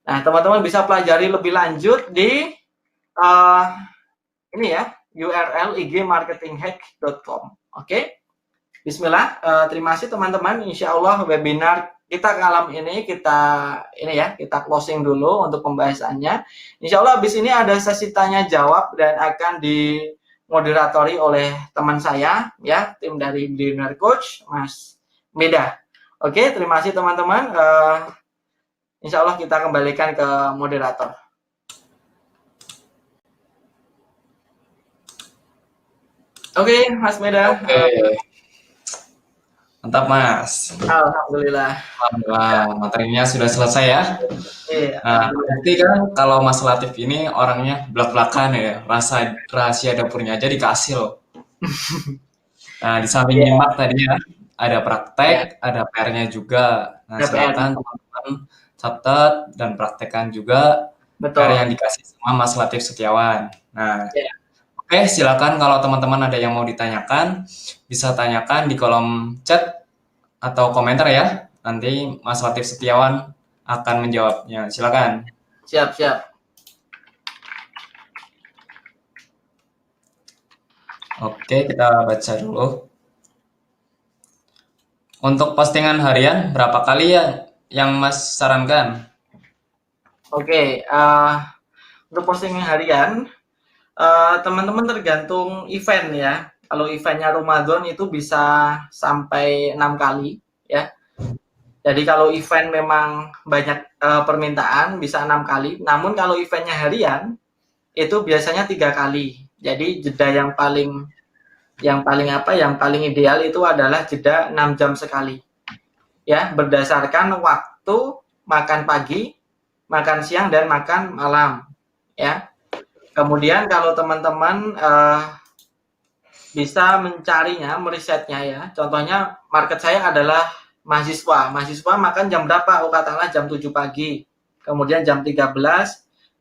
Nah, teman-teman bisa pelajari lebih lanjut di uh, ini ya, URL igmarketinghack.com. Oke. Bismillah, terima kasih teman-teman. Insya Allah webinar kita malam ini kita closing dulu untuk pembahasannya. Insya Allah habis ini ada sesi tanya jawab dan akan dimoderatori oleh teman saya ya, tim dari Billionaire Coach, Mas Meda. Oke, terima kasih teman-teman. Insya Allah kita kembalikan ke moderator. Oke, Mas Meda. Oke. Mantap, Mas. Alhamdulillah. Alhamdulillah, materinya sudah selesai ya. Iya. Nah, berarti kan kalau Mas Latif ini orangnya belak-belakan ya, rahasia dapurnya aja dikasih loh. Nah, di samping nyimak tadi ya, ada praktek, ada PR-nya juga. Nah, Ada PR. silakan teman-teman catat dan praktekkan juga PR Betul. yang dikasih sama Mas Latif Setiawan. Nah, Ya. oke, silakan kalau teman-teman ada yang mau ditanyakan, bisa tanyakan di kolom chat atau komentar ya. Nanti Mas Latif Setiawan akan menjawabnya. Silakan. Siap, siap. Oke, kita baca dulu. Untuk postingan harian, berapa kali ya yang Mas sarankan? Oke, untuk postingan harian, teman-teman tergantung event ya. Kalau eventnya Ramadan itu bisa sampai 6 kali ya. Jadi kalau event memang banyak permintaan bisa 6 kali. Namun kalau eventnya harian itu biasanya 3 kali. Jadi jeda yang paling ideal itu adalah jeda 6 jam sekali. Ya, berdasarkan waktu makan pagi, makan siang dan makan malam. Ya. Kemudian kalau teman-teman bisa mencarinya, merisetnya ya. Contohnya market saya adalah mahasiswa. Mahasiswa makan jam berapa? Oh katakanlah jam 7 pagi. Kemudian jam 13,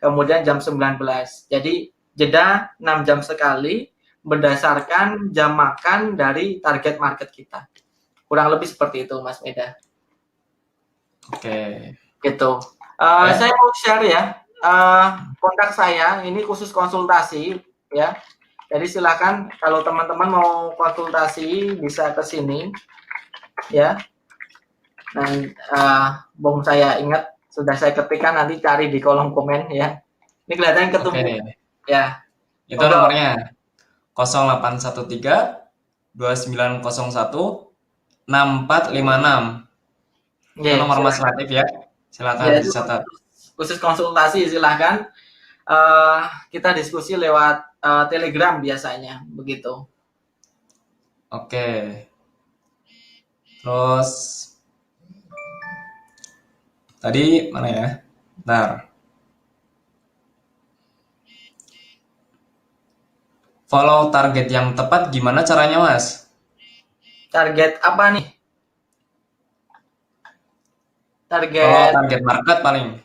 kemudian jam 19. Jadi jeda 6 jam sekali berdasarkan jam makan dari target market kita. Kurang lebih seperti itu Mas Meda. Oke. Gitu. Saya mau share ya. Kontak saya ini khusus konsultasi ya. Jadi silakan kalau teman-teman mau konsultasi bisa ke sini ya. Dan bong saya ingat sudah saya ketikkan, nanti cari di kolom komen ya. Ini kelihatan ketemu. Oke. Ya. Itu nomornya 0813 2901 6456. Itu nomor Mas Latif ya. Silakan dicatat. Khusus konsultasi silakan. Kita diskusi lewat Telegram biasanya begitu. Oke. Terus tadi mana ya? Bentar. Follow target yang tepat gimana caranya, Mas? Target apa nih? Target market paling.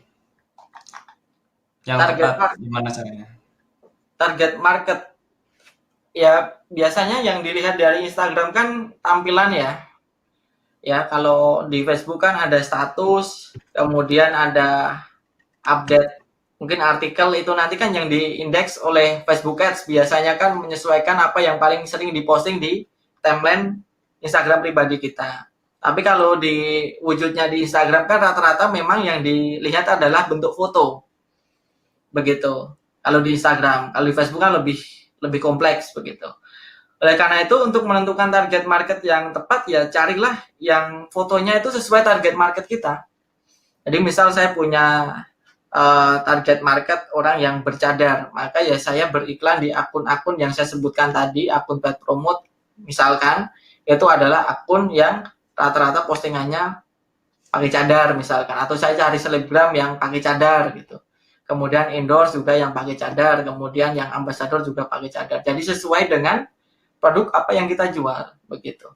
Yang target tepat gimana caranya? Target market. Ya, biasanya yang dilihat dari Instagram kan tampilan ya. Ya, kalau di Facebook kan ada status, kemudian ada update, mungkin artikel itu nanti kan yang diindeks oleh Facebook Ads biasanya kan menyesuaikan apa yang paling sering diposting di timeline Instagram pribadi kita. Tapi kalau di wujudnya di Instagram kan rata-rata memang yang dilihat adalah bentuk foto. Begitu. Kalau di Instagram, kalau di Facebook kan lebih kompleks begitu. Oleh karena itu untuk menentukan target market yang tepat ya carilah yang fotonya itu sesuai target market kita. Jadi misal saya punya target market orang yang bercadar, maka ya saya beriklan di akun-akun yang saya sebutkan tadi, akun paid promote misalkan, itu adalah akun yang rata-rata postingannya pakai cadar misalkan, atau saya cari selebgram yang pakai cadar gitu. Kemudian endorse juga yang pakai cadar, kemudian yang ambassador juga pakai cadar. Jadi sesuai dengan produk apa yang kita jual begitu.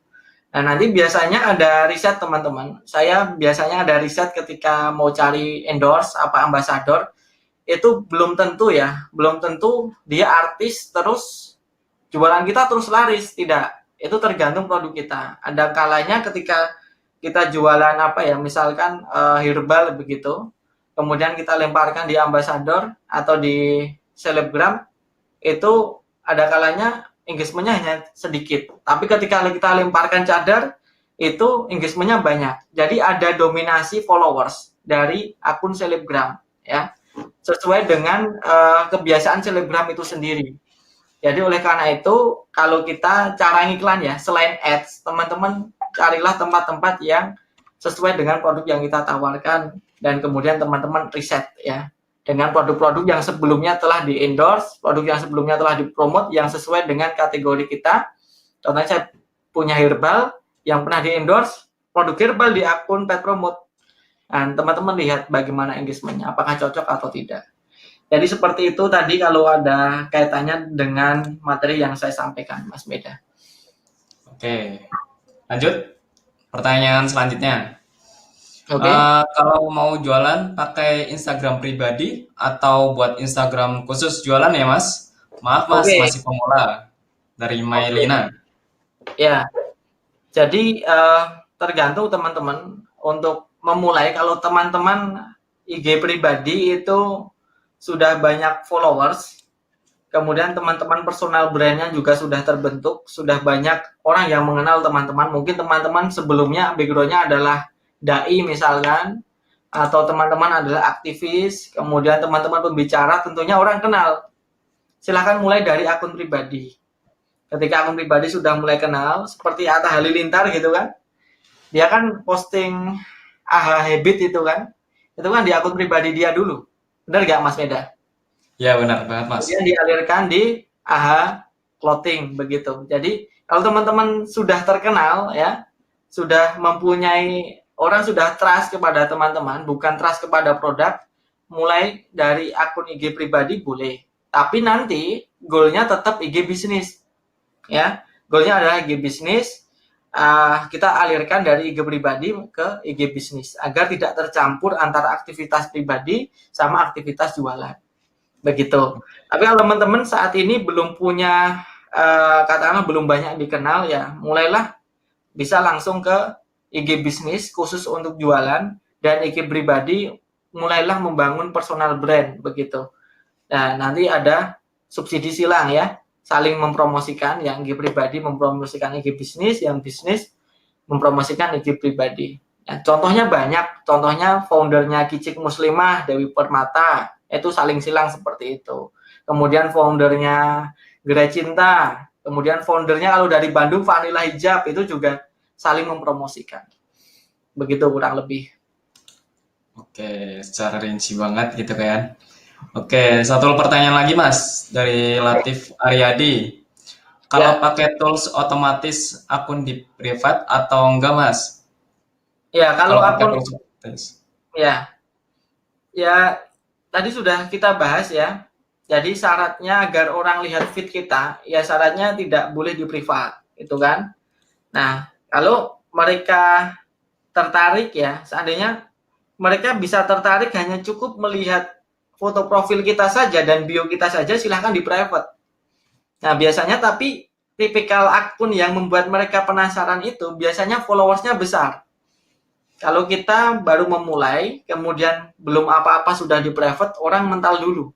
Nah, nanti biasanya ada riset teman-teman. Saya biasanya ada riset ketika mau cari endorse apa ambasador, itu belum tentu ya, belum tentu dia artis terus jualan kita terus laris, tidak. Itu tergantung produk kita. Ada kalanya ketika kita jualan apa ya, misalkan herbal begitu, kemudian kita lemparkan di ambasador atau di selebgram, itu ada kalanya engagementnya hanya sedikit. Tapi ketika kita lemparkan cadar, itu engagementnya banyak. Jadi ada dominasi followers dari akun selebgram, ya, sesuai dengan kebiasaan selebgram itu sendiri. Jadi oleh karena itu, kalau kita cara ngiklan ya, selain ads, teman-teman carilah tempat-tempat yang sesuai dengan produk yang kita tawarkan, dan kemudian teman-teman riset ya dengan produk-produk yang sebelumnya telah di-endorse, produk yang sebelumnya telah dipromot yang sesuai dengan kategori kita. Contohnya saya punya herbal yang pernah di-endorse produk herbal di akun pet promote. Dan teman-teman lihat bagaimana engagementnya, apakah cocok atau tidak. Jadi seperti itu tadi kalau ada kaitannya dengan materi yang saya sampaikan, Mas Meda. Oke, lanjut. Pertanyaan selanjutnya. Oke. Kalau mau jualan pakai Instagram pribadi atau buat Instagram khusus jualan ya Mas? Maaf Mas, Oke. masih pemula. Dari Oke. Mailina. Ya, jadi tergantung teman-teman untuk memulai. Kalau teman-teman IG pribadi itu sudah banyak followers, kemudian teman-teman personal brandnya juga sudah terbentuk, sudah banyak orang yang mengenal teman-teman. Mungkin teman-teman sebelumnya backgroundnya adalah dai misalkan, atau teman-teman adalah aktivis, kemudian teman-teman pembicara, tentunya orang kenal. Silahkan mulai dari akun pribadi. Ketika akun pribadi sudah mulai kenal, seperti Atta Halilintar gitu kan, dia kan posting AHA Habit itu kan di akun pribadi dia dulu. Benar nggak Mas Meda? Ya benar banget Mas. Kemudian dialirkan di AHA Clothing begitu. Jadi kalau teman-teman sudah terkenal ya, sudah mempunyai orang sudah trust kepada teman-teman, bukan trust kepada produk, mulai dari akun IG pribadi boleh. Tapi nanti goalnya tetap IG bisnis ya. Goalnya adalah IG bisnis. Kita alirkan dari IG pribadi ke IG bisnis agar tidak tercampur antara aktivitas pribadi sama aktivitas jualan. Begitu. Tapi kalau teman-teman saat ini belum punya katakanlah belum banyak dikenal ya, mulailah bisa langsung ke IG bisnis khusus untuk jualan, dan IG pribadi mulailah membangun personal brand begitu. Nah, nanti ada subsidi silang ya, saling mempromosikan, yang IG pribadi mempromosikan IG bisnis, yang bisnis mempromosikan IG pribadi. Nah, contohnya banyak, contohnya foundernya Kicik Muslimah, Dewi Permata, itu saling silang seperti itu. Kemudian foundernya Gerai Cinta, kemudian foundernya kalau dari Bandung Vanilla Hijab, itu juga saling mempromosikan. Begitu kurang lebih. Oke, secara rinci banget gitu kan. Oke, satu pertanyaan lagi Mas dari Latif Aryadi. Kalau Ya, pakai tools otomatis akun di private atau enggak Mas? ya kalau Kalau pakai akun tools otomatis. ya, ya tadi sudah kita bahas ya. Jadi syaratnya agar orang lihat feed kita, ya syaratnya tidak boleh di privat, itu kan. Nah, kalau mereka tertarik ya, seandainya mereka bisa tertarik hanya cukup melihat foto profil kita saja dan bio kita saja, silahkan di private. Nah, biasanya tapi tipikal akun yang membuat mereka penasaran itu biasanya followersnya besar. Kalau kita baru memulai, kemudian belum apa-apa sudah di private, orang mental dulu.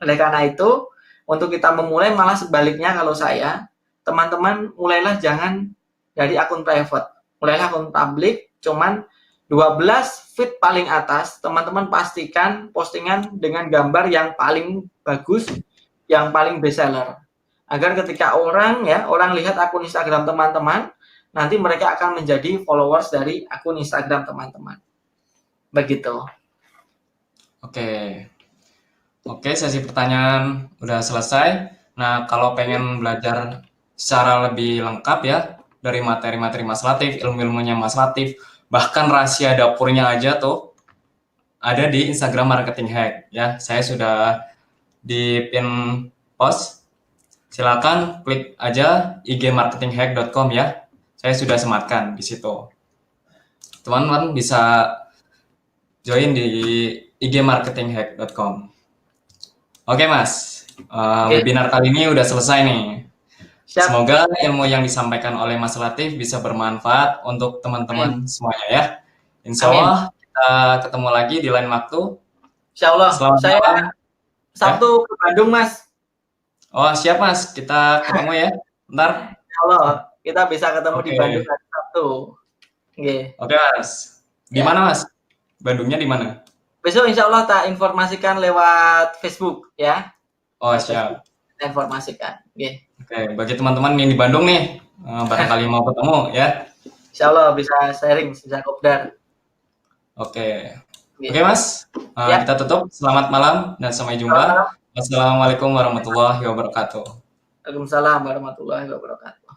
Oleh karena itu, untuk kita memulai malah sebaliknya kalau saya, teman-teman mulailah jangan dari akun private. Mulailah akun publik, cuman 12 feed paling atas, teman-teman pastikan postingan dengan gambar yang paling bagus, yang paling best seller. Agar ketika orang lihat akun Instagram teman-teman, nanti mereka akan menjadi followers dari akun Instagram teman-teman. Begitu. Oke. Oke, sesi pertanyaan udah selesai. Nah, kalau pengen belajar secara lebih lengkap ya dari materi-materi Mas Latif, ilmu-ilmunya Mas Latif, bahkan rahasia dapurnya aja tuh ada di Instagram Marketing Hack ya. Saya sudah di pin post. Silakan klik aja igmarketinghack.com ya. saya sudah sematkan di situ. Teman-teman bisa join di igmarketinghack.com. Oke Mas, Oke, webinar kali ini udah selesai nih. siap. Semoga ilmu yang disampaikan oleh Mas Latif bisa bermanfaat untuk Amin. teman-teman semuanya ya. Insya Amin. Allah kita ketemu lagi di lain waktu. Insya Allah. Selamat Saya malam ya. Sabtu ke Bandung, Mas. Oh siap Mas, kita ketemu ya. Ntar. Insya Allah kita bisa ketemu di Oke, Bandung hari Sabtu. Oke. oke Mas. Di mana Ya. Mas? Bandungnya di mana? Besok insya Allah tak informasikan lewat Facebook ya. Oh Lewat Facebook siap. kita informasikan. Oke. Oke, bagi teman-teman yang di Bandung nih, barangkali mau ketemu ya. Insya Allah bisa sharing, bisa kopdar. Oke, Oke. oke Mas, Ya. kita tutup. Selamat malam dan sampai Selamat jumpa. malam. Wassalamualaikum warahmatullahi wabarakatuh. Waalaikumsalam warahmatullahi wabarakatuh.